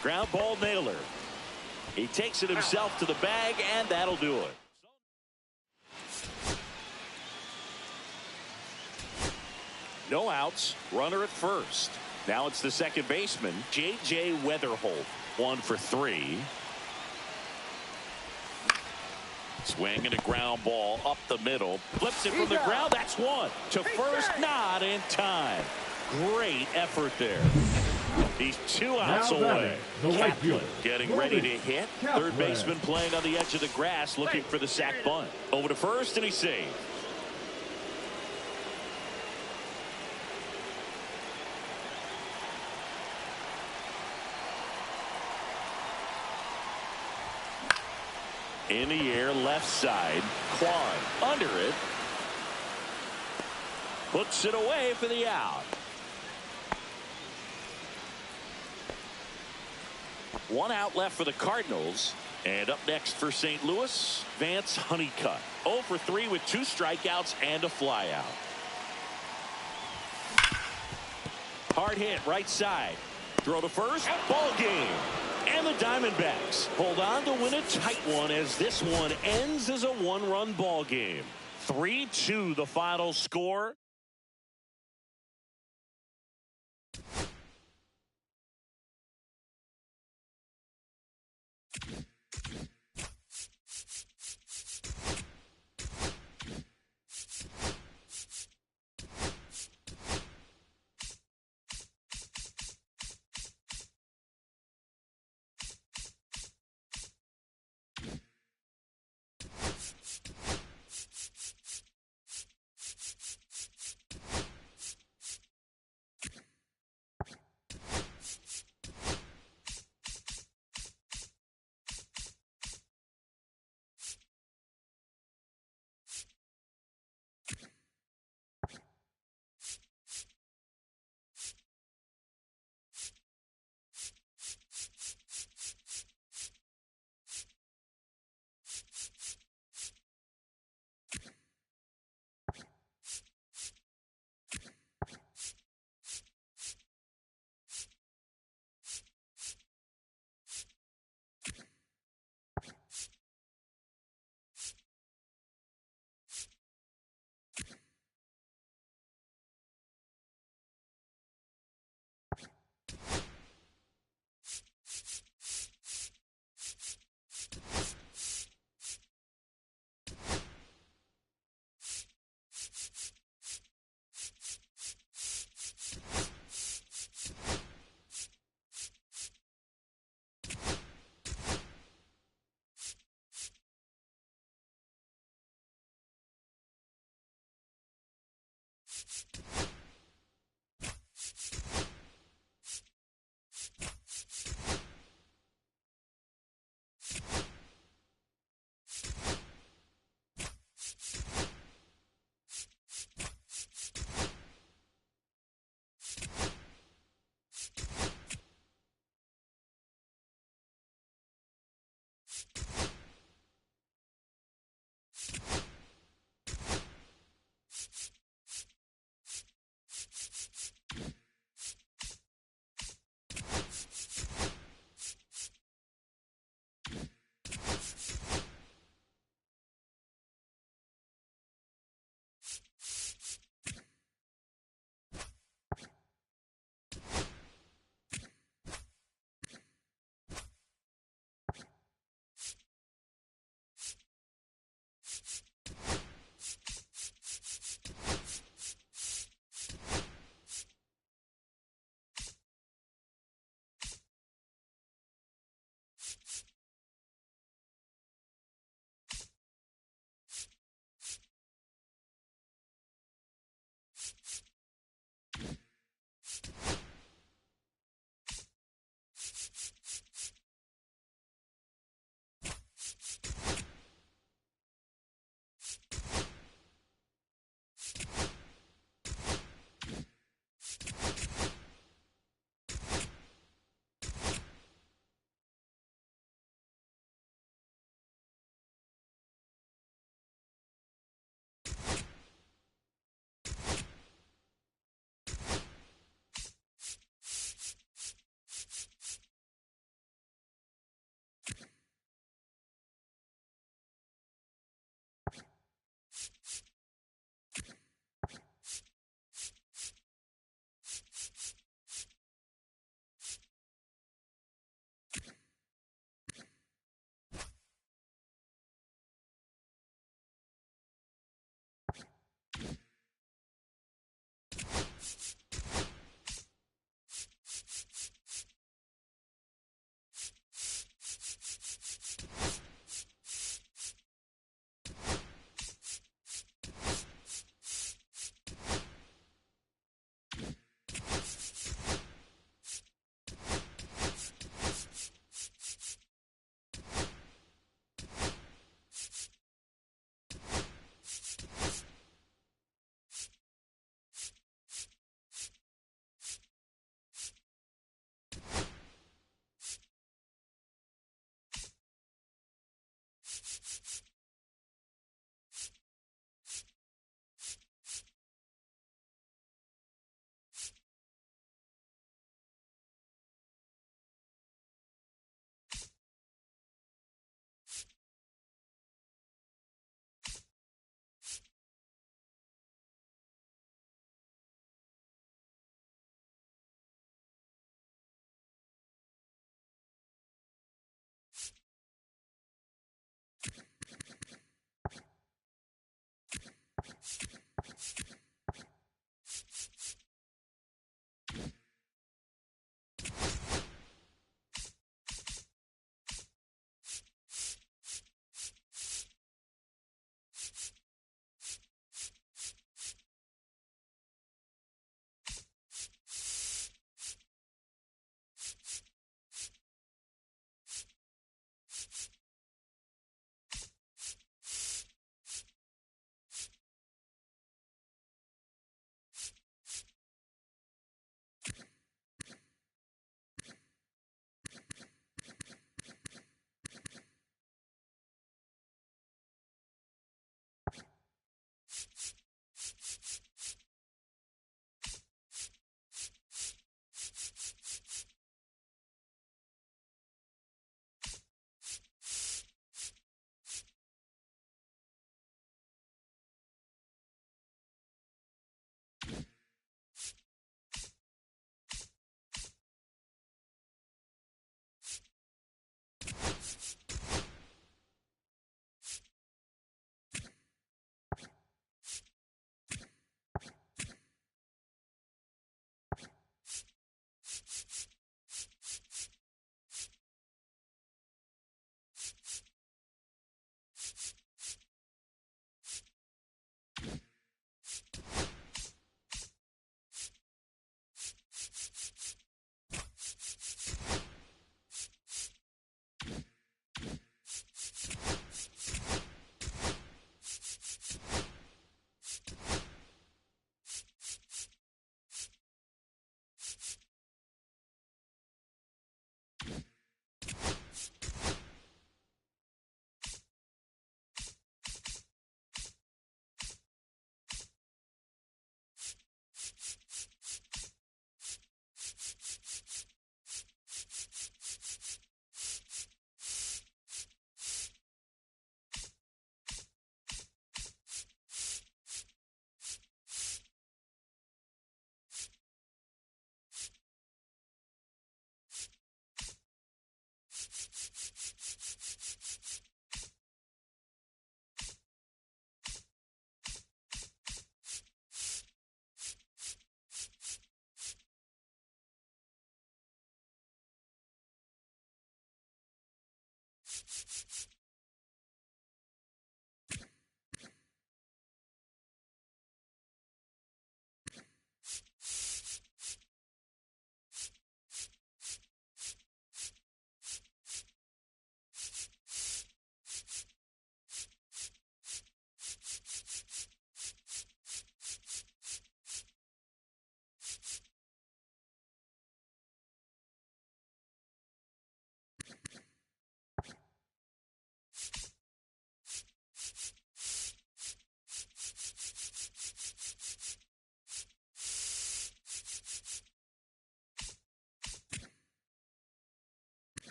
Ground ball nailer. He takes it himself to the bag, and that'll do it. No outs, runner at first. Now it's the second baseman, J.J. Weatherholt. 1 for 3. Swing and a ground ball up the middle. Flips it from the ground. That's 1. To first, not in time. Great effort there. He's 2 outs away. Kaplan getting ready to hit. Third baseman playing on the edge of the grass, looking for the sac bunt. Over to first, and he's saved. In the air, left side. Kwan under it. Puts it away for the out. 1 out left for the Cardinals. And up next for St. Louis, Vance Honeycutt. 0 for 3 with 2 strikeouts and a flyout. Hard hit right side. Throw to first. Ball game. And the Diamondbacks hold on to win a tight one as this one ends as a 1-run ball game. 3-2 the final score.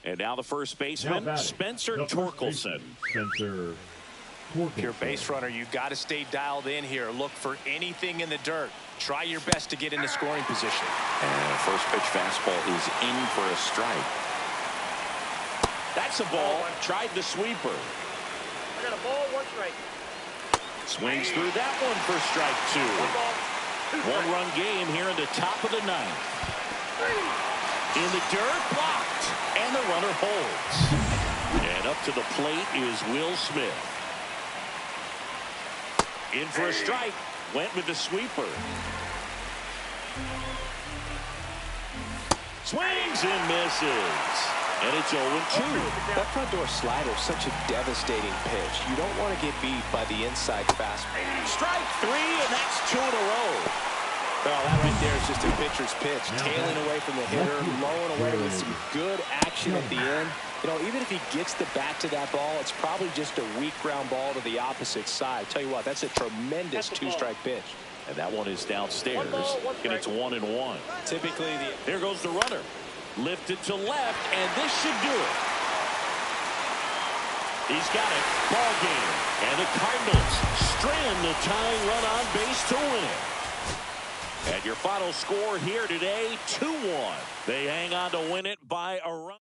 And now the first baseman, Spencer Torkelson. Spencer Torkelson. If you're a base runner, you've got to stay dialed in here. Look for anything in the dirt. Try your best to get into scoring position. And first pitch fastball is in for a strike. That's a ball. Tried the sweeper. I got a ball, one strike. Swings through that one for strike two. One-run game here in the top of the ninth. In the dirt, blocked, and the runner holds. And up to the plate is Will Smith. In for a strike, went with the sweeper. Swings and misses. And it's 0-2. That front door slider is such a devastating pitch. You don't want to get beat by the inside fastball. Strike three, and that's two in a row. Well, that right there is just a pitcher's pitch. Tailing away from the hitter, blowing away with some good action at the end. You know, even if he gets the bat to that ball, it's probably just a weak ground ball to the opposite side. Tell you what, that's a tremendous two-strike pitch. And that one is downstairs, and it's 1-1. Typically, There goes the runner. Lifted to left, and this should do it. He's got it. Ball game. And the Cardinals strand the tying run on base to win it. And your final score here today, 2-1. They hang on to win it by a run.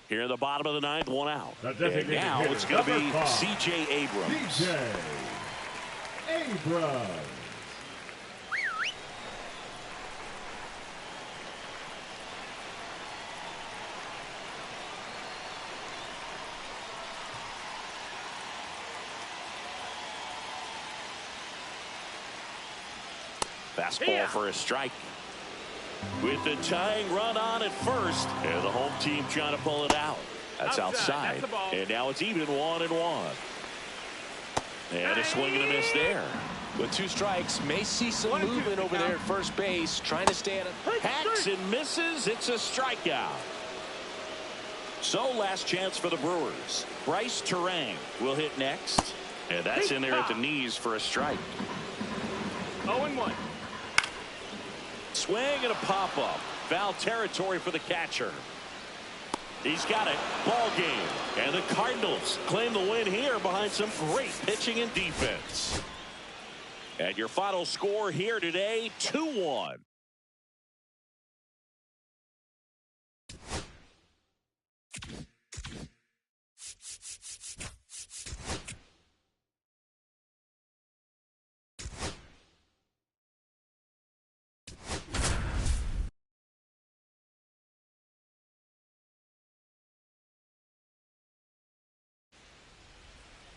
Here in the bottom of the ninth, one out. And now it's going to be C.J. Abrams. C.J. Abrams. Fastball for a strike. With the tying run on at first, and the home team trying to pull it out. That's outside. And now it's even 1-1. And a swing and a miss there. With two strikes, may see some movement over there at first base, trying to stay at it. Hacks and misses. It's a strikeout. So last chance for the Brewers. Bryce Terang will hit next. And that's in there at the knees for a strike. 0-1. Swing and a pop-up. Foul territory for the catcher. He's got it. Ball game. And the Cardinals claim the win here behind some great pitching and defense. And your final score here today, 2-1.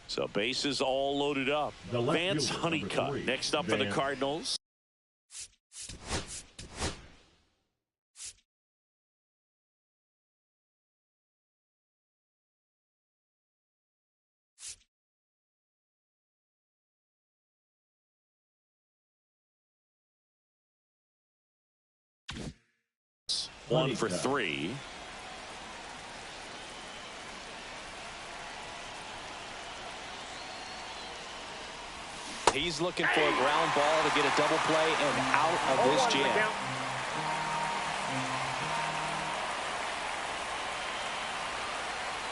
So bases all loaded up. Vance Honeycutt next up for the Cardinals. One for 3. He's looking for a ground ball to get a double play and out of this jam.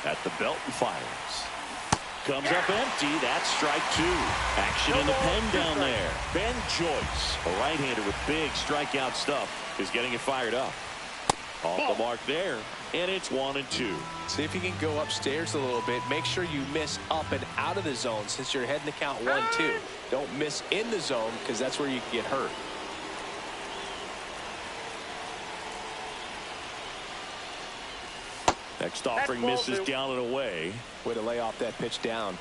At the belt and fires. Comes up empty. That's strike 2. Action in the pen down there. Ben Joyce, a right-hander with big strikeout stuff, is getting it fired up. Off the mark there, and it's 1-2. See if you can go upstairs a little bit. Make sure you miss up and out of the zone since you're heading to count 1-2. Don't miss in the zone because that's where you can get hurt. Next offering misses down and away. Way to lay off that pitch down.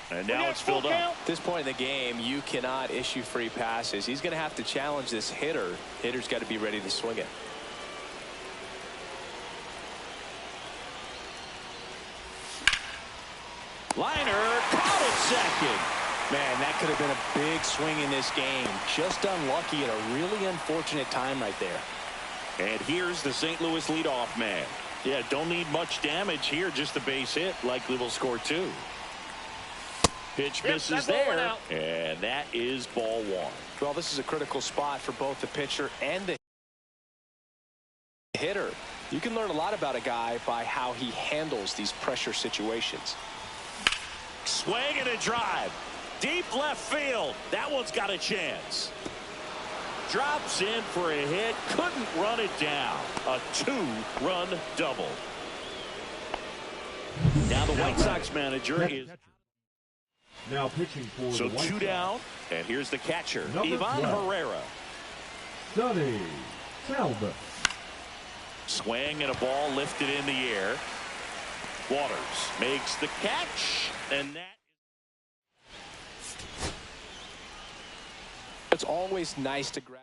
And now it's filled up. At this point in the game, you cannot issue free passes. He's going to have to challenge this hitter. Hitter's got to be ready to swing it. Liner caught at second. Man, that could have been a big swing in this game. Just unlucky at a really unfortunate time right there. And here's the St. Louis leadoff man. Yeah, don't need much damage here, just a base hit. Likely will score 2. Pitch misses there, and that is ball 1. Well, this is a critical spot for both the pitcher and the hitter. You can learn a lot about a guy by how he handles these pressure situations. Swing and a drive. Deep left field. That one's got a chance. Drops in for a hit. Couldn't run it down. A 2-run double. Now the White Sox manager is... Now pitching for So the White 2 Sox. down, and here's the catcher, Number Ivan 12. Herrera. Sonny Talbot. Swing and a ball lifted in the air. Waters makes the catch, and that... It's always nice to grab.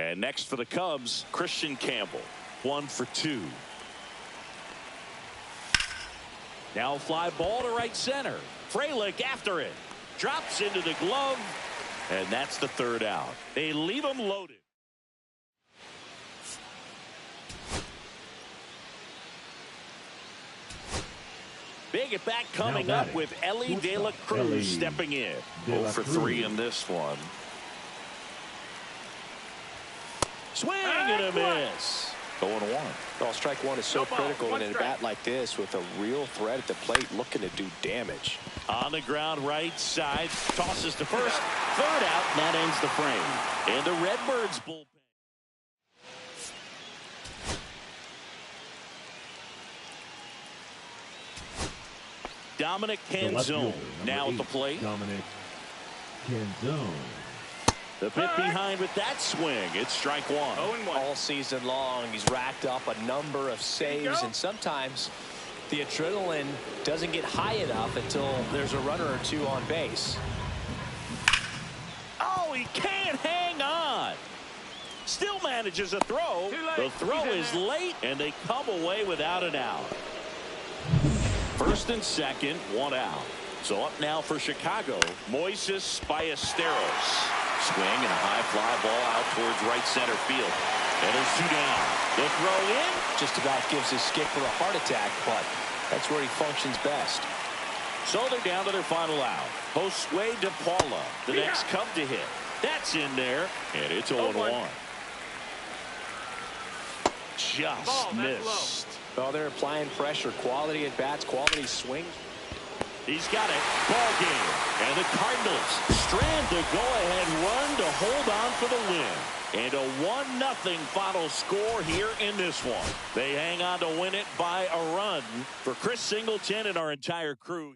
And next for the Cubs, Christian Campbell. 1 for 2. Now fly ball to right center. Frelick after it. Drops into the glove. And that's the 3rd out. They leave him loaded. Big at bat coming up with Ellie De La Cruz stepping in. 0 for 3 in this one. Swing and a miss. 0-1. Well, strike one is so critical in a bat like this with a real threat at the plate looking to do damage. On the ground right side. Tosses to first. 3rd out. And that ends the frame. And the Redbirds bullpen. Dominic Canzone now at the plate. Dominic Canzone. The bit behind with that swing. It's strike 1. 0-1. All season long, he's racked up a number of saves, and sometimes the adrenaline doesn't get high enough until there's a runner or two on base. Oh, he can't hang on. Still manages a throw. The throw is late, and they come away without an out. 1st and 2nd, 1 out. So up now for Chicago, Moises Ballesteros. Swing and a high fly ball out towards right center field. And there's 2 down. The throw in. Just about gives his skipper a heart attack, but that's where he functions best. So they're down to their final out. Josue De Paula, the next Cub to hit. That's in there, and it's 0-1. Just missed. Well, they're applying pressure. Quality at bats, quality swings. He's got it. Ball game. And the Cardinals strand the go-ahead run to hold on for the win. And a 1-0 final score here in this one. They hang on to win it by a run. For Chris Singleton and our entire crew.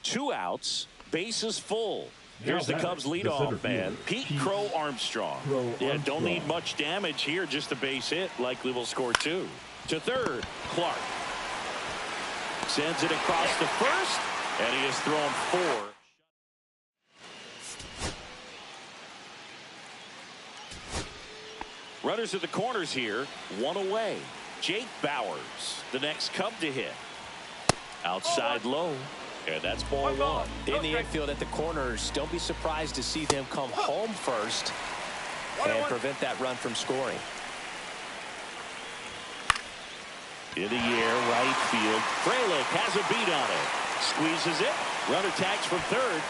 Two outs, bases full. Here's the Cubs leadoff man, Pete Crow Armstrong. Yeah, don't need much damage here, just a base hit. Likely will score two. To third, Clark. Sends it across to first, and he has thrown four. Runners at the corners here, one away. Jake Bowers, the next Cub to hit. Outside low. And that's ball one. In the infield at the corners, don't be surprised to see them come home first and prevent that run from scoring. In the air, right field. Frelick has a beat on it. Squeezes it. Runner tags from third.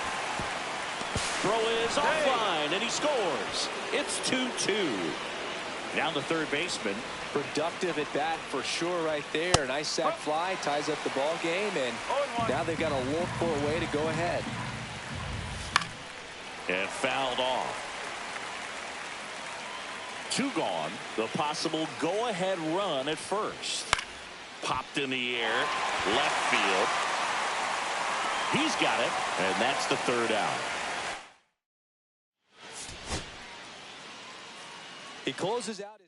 Throw is offline, and he scores. It's 2-2. Now the third baseman. Productive at bat for sure right there. Nice sac fly, ties up the ball game, and now they've got to look for a way to go ahead. And fouled off. Two gone. The possible go-ahead run at first. Popped in the air. Left field. He's got it, and that's the third out. He closes out his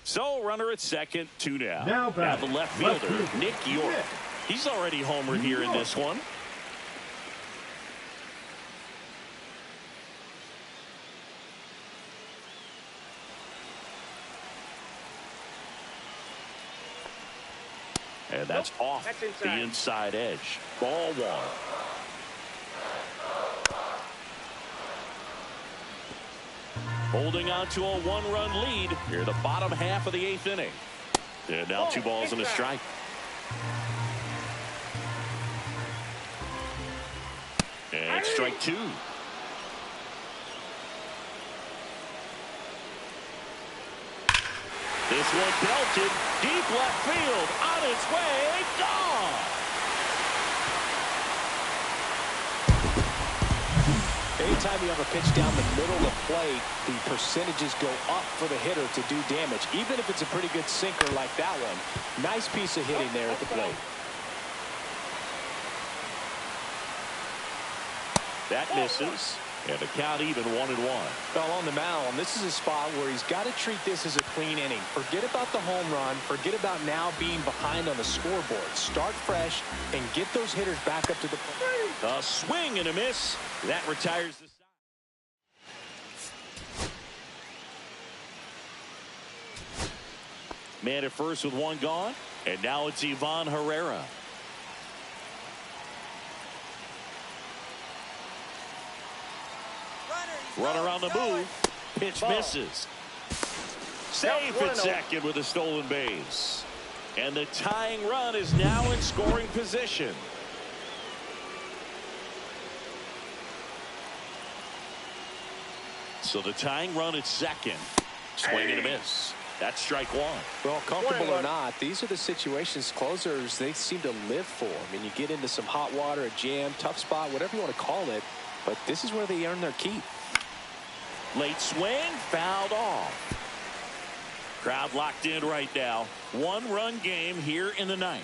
So runner at second, 2 down. Now the left fielder, Nick York. He's already homered here in this one. And that's off the inside edge. Ball 1. Holding on to a 1-run lead here the bottom half of the 8th inning. And now 2 balls and a strike. And strike 2. This one belted deep left field, on its way, gone. Anytime you have a pitch down the middle of the plate, the percentages go up for the hitter to do damage, even if it's a pretty good sinker like that one. Nice piece of hitting there at the plate. That misses. And the count even 1-1. Well, on the mound, this is a spot where he's got to treat this as a clean inning. Forget about the home run. Forget about now being behind on the scoreboard. Start fresh and get those hitters back up to the plate. A swing and a miss. That retires the side. Man at first with 1 gone. And now it's Ivan Herrera. Runner on the move. Pitch misses. Safe at second with a stolen base. And the tying run is now in scoring position. So the tying run at second. Swing and a miss. That's strike 1. Well, comfortable or not, these are the situations closers they seem to live for. I mean, you get into some hot water, a jam, tough spot, whatever you want to call it. But this is where they earn their keep. Late swing, fouled off. Crowd locked in right now. 1-run game here in the 9th.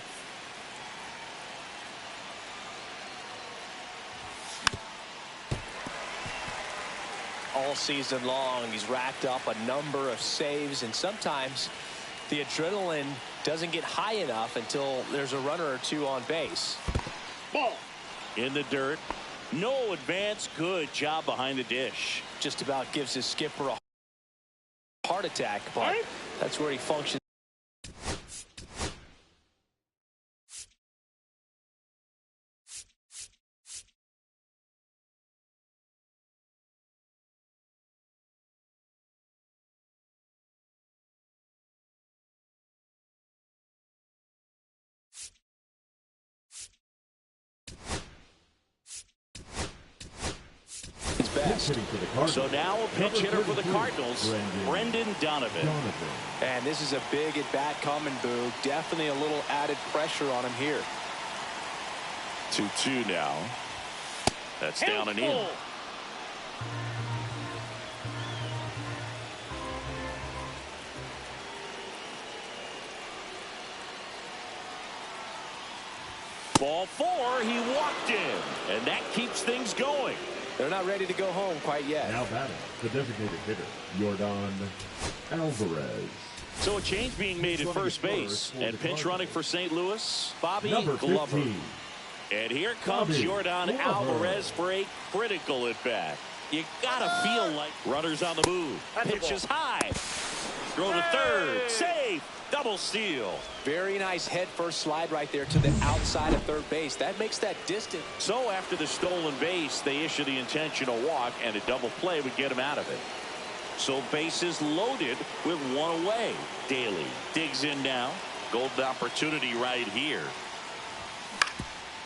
All season long, he's racked up a number of saves, and sometimes the adrenaline doesn't get high enough until there's a runner or 2 on base. Ball in the dirt. No advance. Good job behind the dish. Just about gives his skipper a heart attack, but that's where he functions. So now a pinch hitter for the Cardinals, Brendan Donovan. And this is a big at-bat coming, Boo. Definitely a little added pressure on him here. 2-2 now. That's down and in. Ball 4, he walked in, and that keeps things going. They're not ready to go home quite yet. Now batting, the designated hitter, Yordan Alvarez. So a change being made at first base, and pinch running for St. Louis, Bobby Number Glover. 15. And here comes Yordan Alvarez for a critical at bat. You gotta feel like runners on the move. Pitch is high. Throw to third. Safe. Double steal. Very nice head first slide right there to the outside of third base. That makes that distance. So after the stolen base, they issue the intentional walk, and a double play would get him out of it. So bases loaded with 1 away. Daly digs in now. Golden opportunity right here.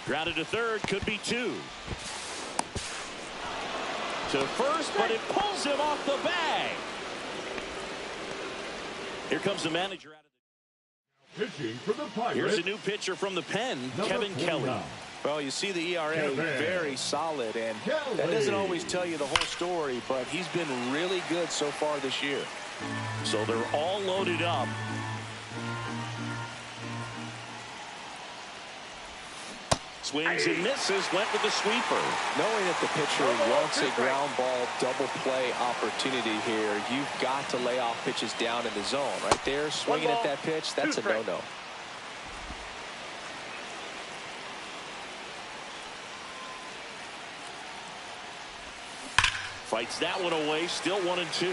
Grounded to third, could be 2. To first, but it pulls him off the bag. Here comes the manager out of Pitching for the Pirates. Here's a new pitcher from the pen, Kevin Kelly. Well, you see the ERA very solid, and that doesn't always tell you the whole story, but he's been really good so far this year. So they're all loaded up. Swings and misses, went with the sweeper. Knowing that the pitcher wants a ground ball double play opportunity here, you've got to lay off pitches down in the zone. Right there, swinging at that pitch, that's a no-no. Fights that one away, still 1-2.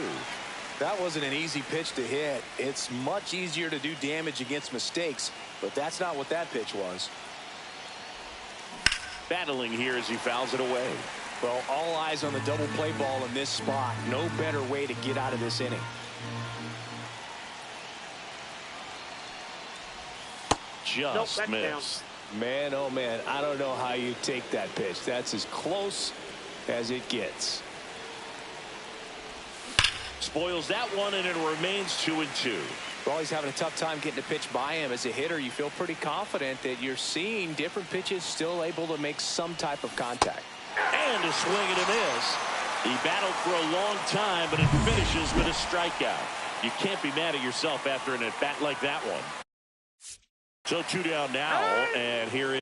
That wasn't an easy pitch to hit. It's much easier to do damage against mistakes, but that's not what that pitch was. Battling here as he fouls it away. Well, all eyes on the double play ball in this spot. No better way to get out of this inning. Just missed. Man, oh man, I don't know how you take that pitch. That's as close as it gets. Spoils that one, and it remains 2-2. Well, he's having a tough time getting a pitch by him. As a hitter, you feel pretty confident that you're seeing different pitches still able to make some type of contact. And a swing and a miss. He battled for a long time, but it finishes with a strikeout. You can't be mad at yourself after an at-bat like that one. So 2 down now, and here is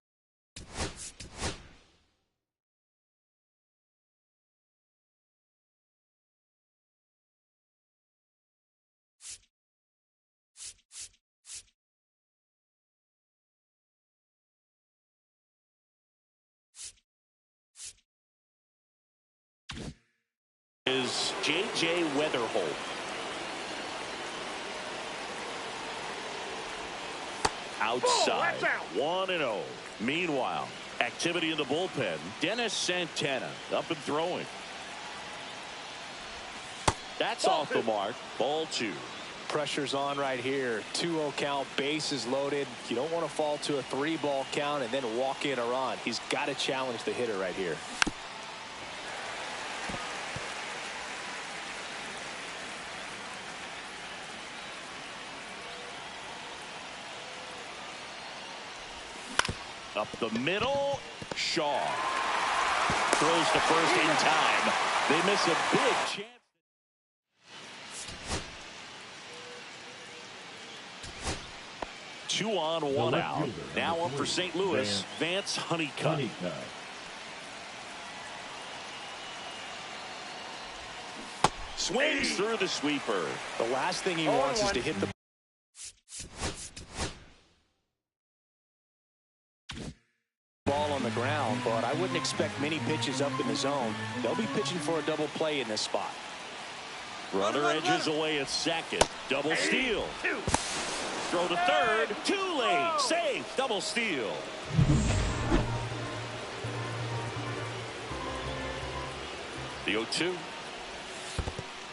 J.J. Weatherholt. Outside, 1-0. Meanwhile, activity in the bullpen. Dennis Santana up and throwing. That's off the mark. Ball 2. Pressure's on right here. 2-0 count, bases loaded. You don't want to fall to a 3-ball count and then walk in a run. He's got to challenge the hitter right here. Up the middle, Shaw throws to first in time. They miss a big chance. Two on, one out. Now up for St. Louis, Vance Honeycutt. Swings through the sweeper. The last thing he wants is to hit the ball on the ground, but I wouldn't expect many pitches up in the zone. They'll be pitching for a double play in this spot. Runner edges away at second. Double steal. Throw to third. Too late. Safe. Double steal. The 0-2.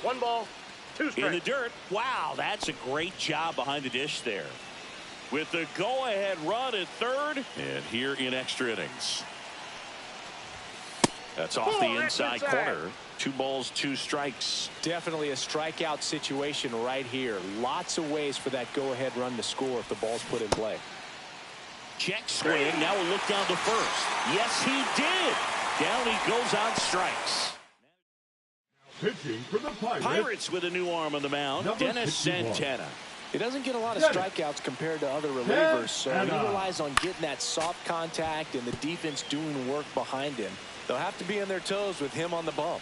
1 ball, 2 strikes. In the dirt. Wow, that's a great job behind the dish there. With the go-ahead run at third, and here in extra innings. That's off the inside corner. 2 balls, 2 strikes. Definitely a strikeout situation right here. Lots of ways for that go-ahead run to score if the ball's put in play. Check swing. Now we'll look down to first. Yes, he did. Down he goes on strikes. Pitching for the Pirates with a new arm on the mound. Dennis Santana. He doesn't get a lot of strikeouts compared to other relievers, so he relies on getting that soft contact and the defense doing work behind him. They'll have to be on their toes with him on the bump.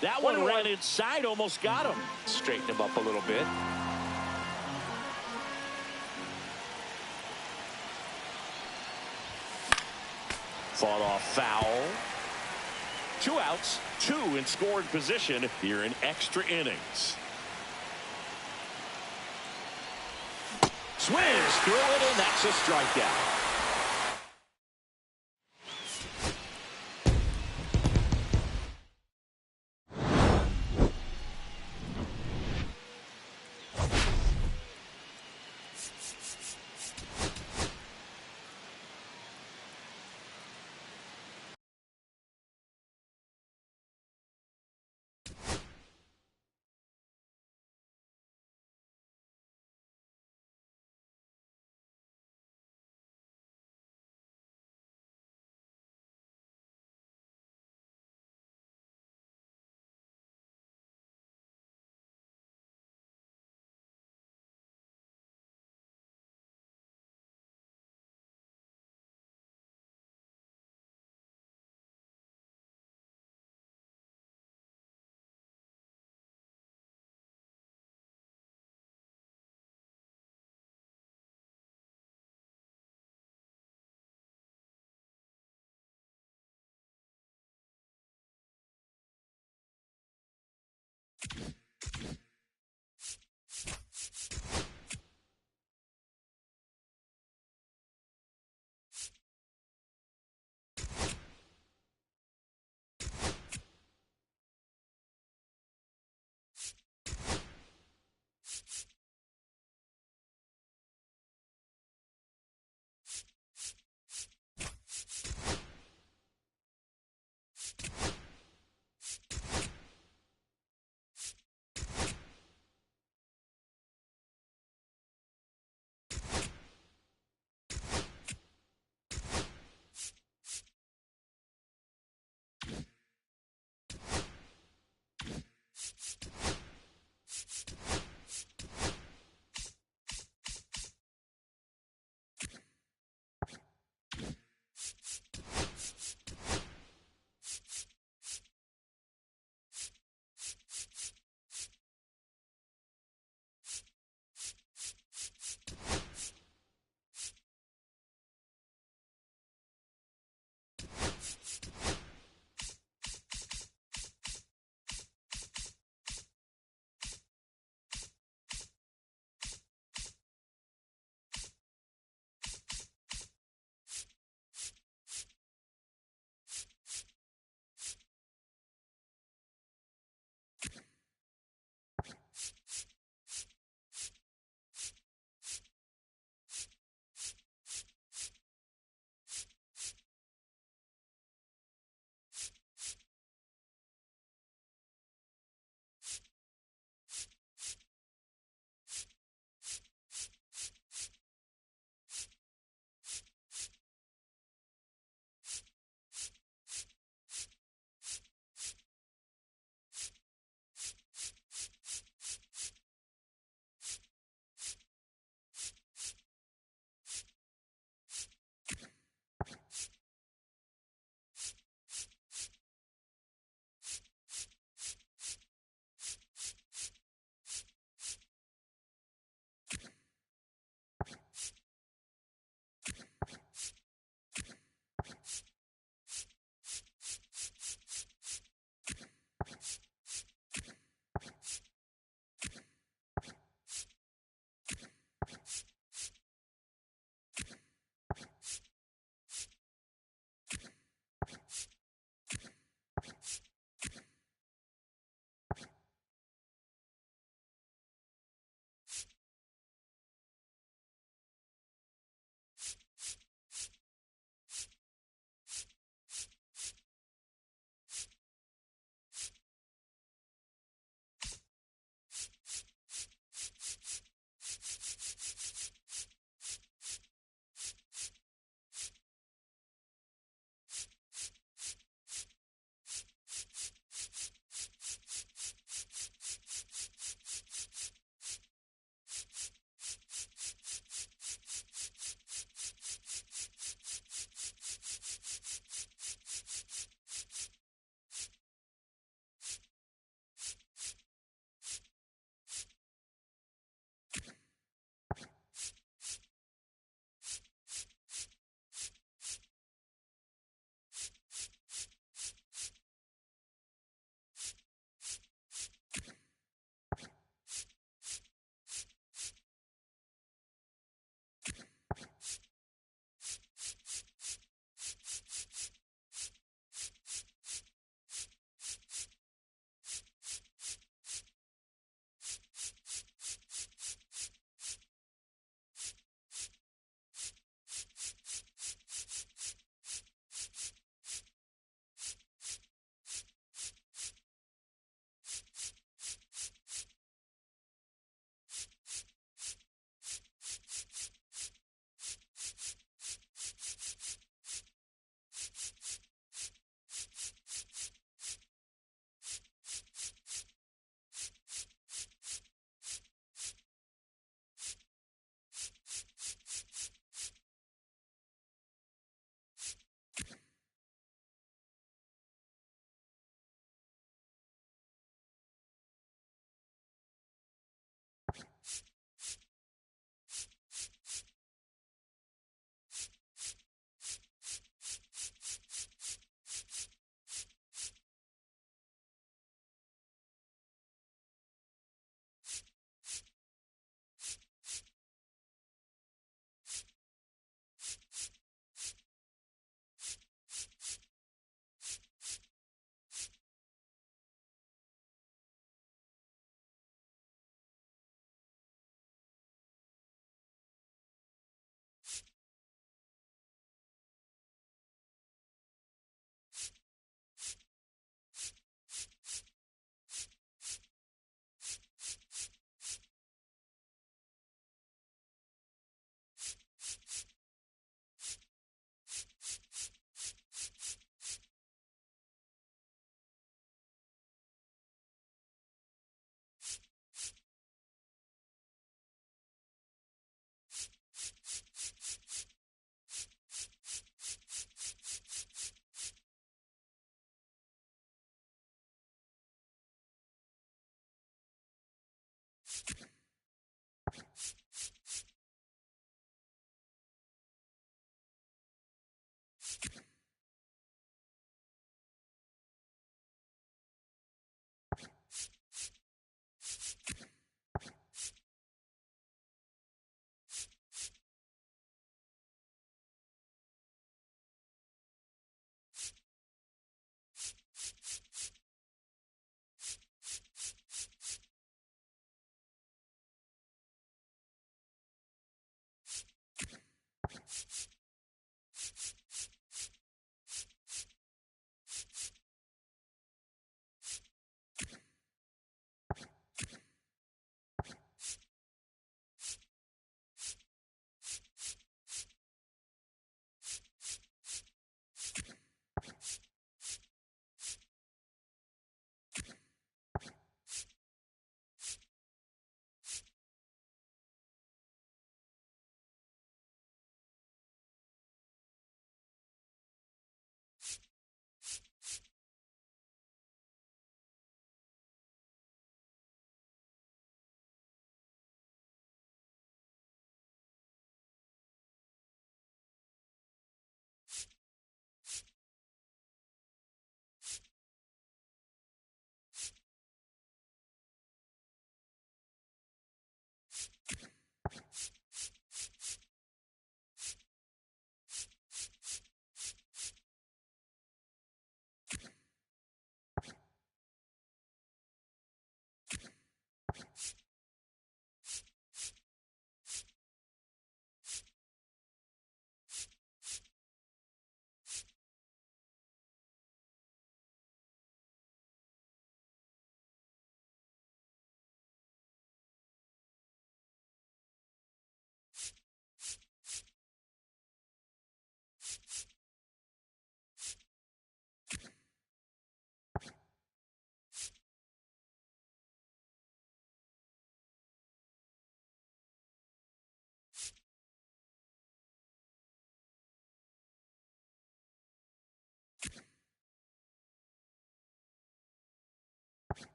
That one ran inside, almost got him. Straighten him up a little bit. Fought off foul. 2 outs, 2 in scoring position here in extra innings. Swings through it, and that's a strikeout.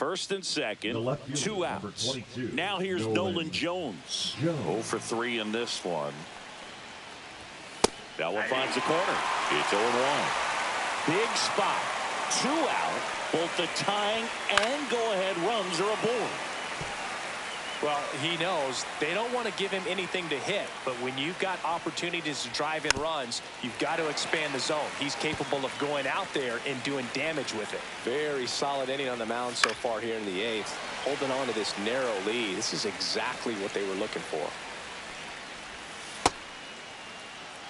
First and second, The left fielder, 2 number outs. 22, Now here's Nolan Nolan Jones. Jones. 0 for 3 in this one. That one finds the corner. It's 0-1. Big spot. 2 out. Both the tying and go-ahead runs are aboard. Well, he knows they don't want to give him anything to hit, but when you've got opportunities to drive in runs, you've got to expand the zone. He's capable of going out there and doing damage with it. Very solid inning on the mound so far here in the 8th. Holding on to this narrow lead. This is exactly what they were looking for.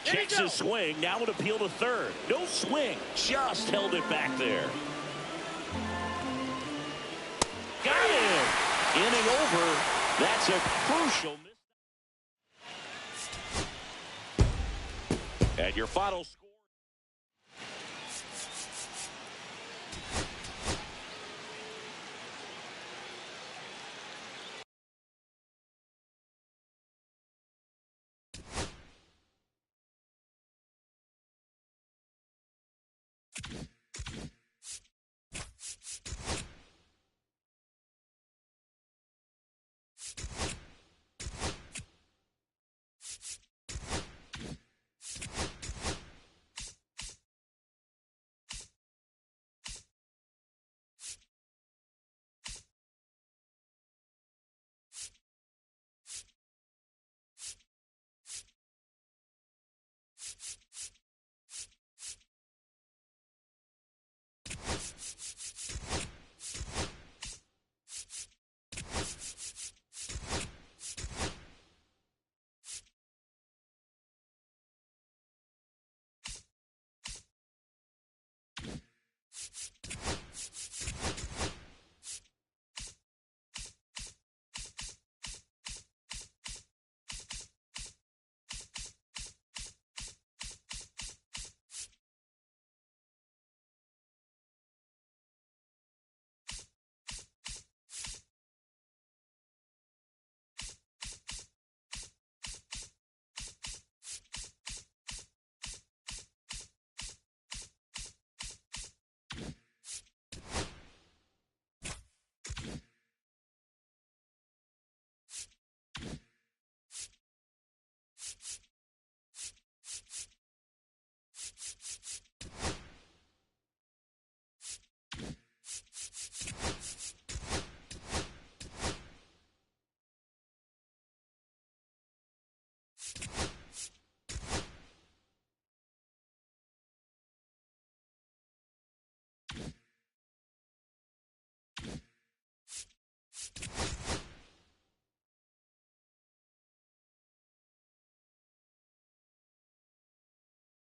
Checks his swing. Now an appeal to third. No swing. Just held it back there. Got him. Inning over. That's a crucial miss. And your final score.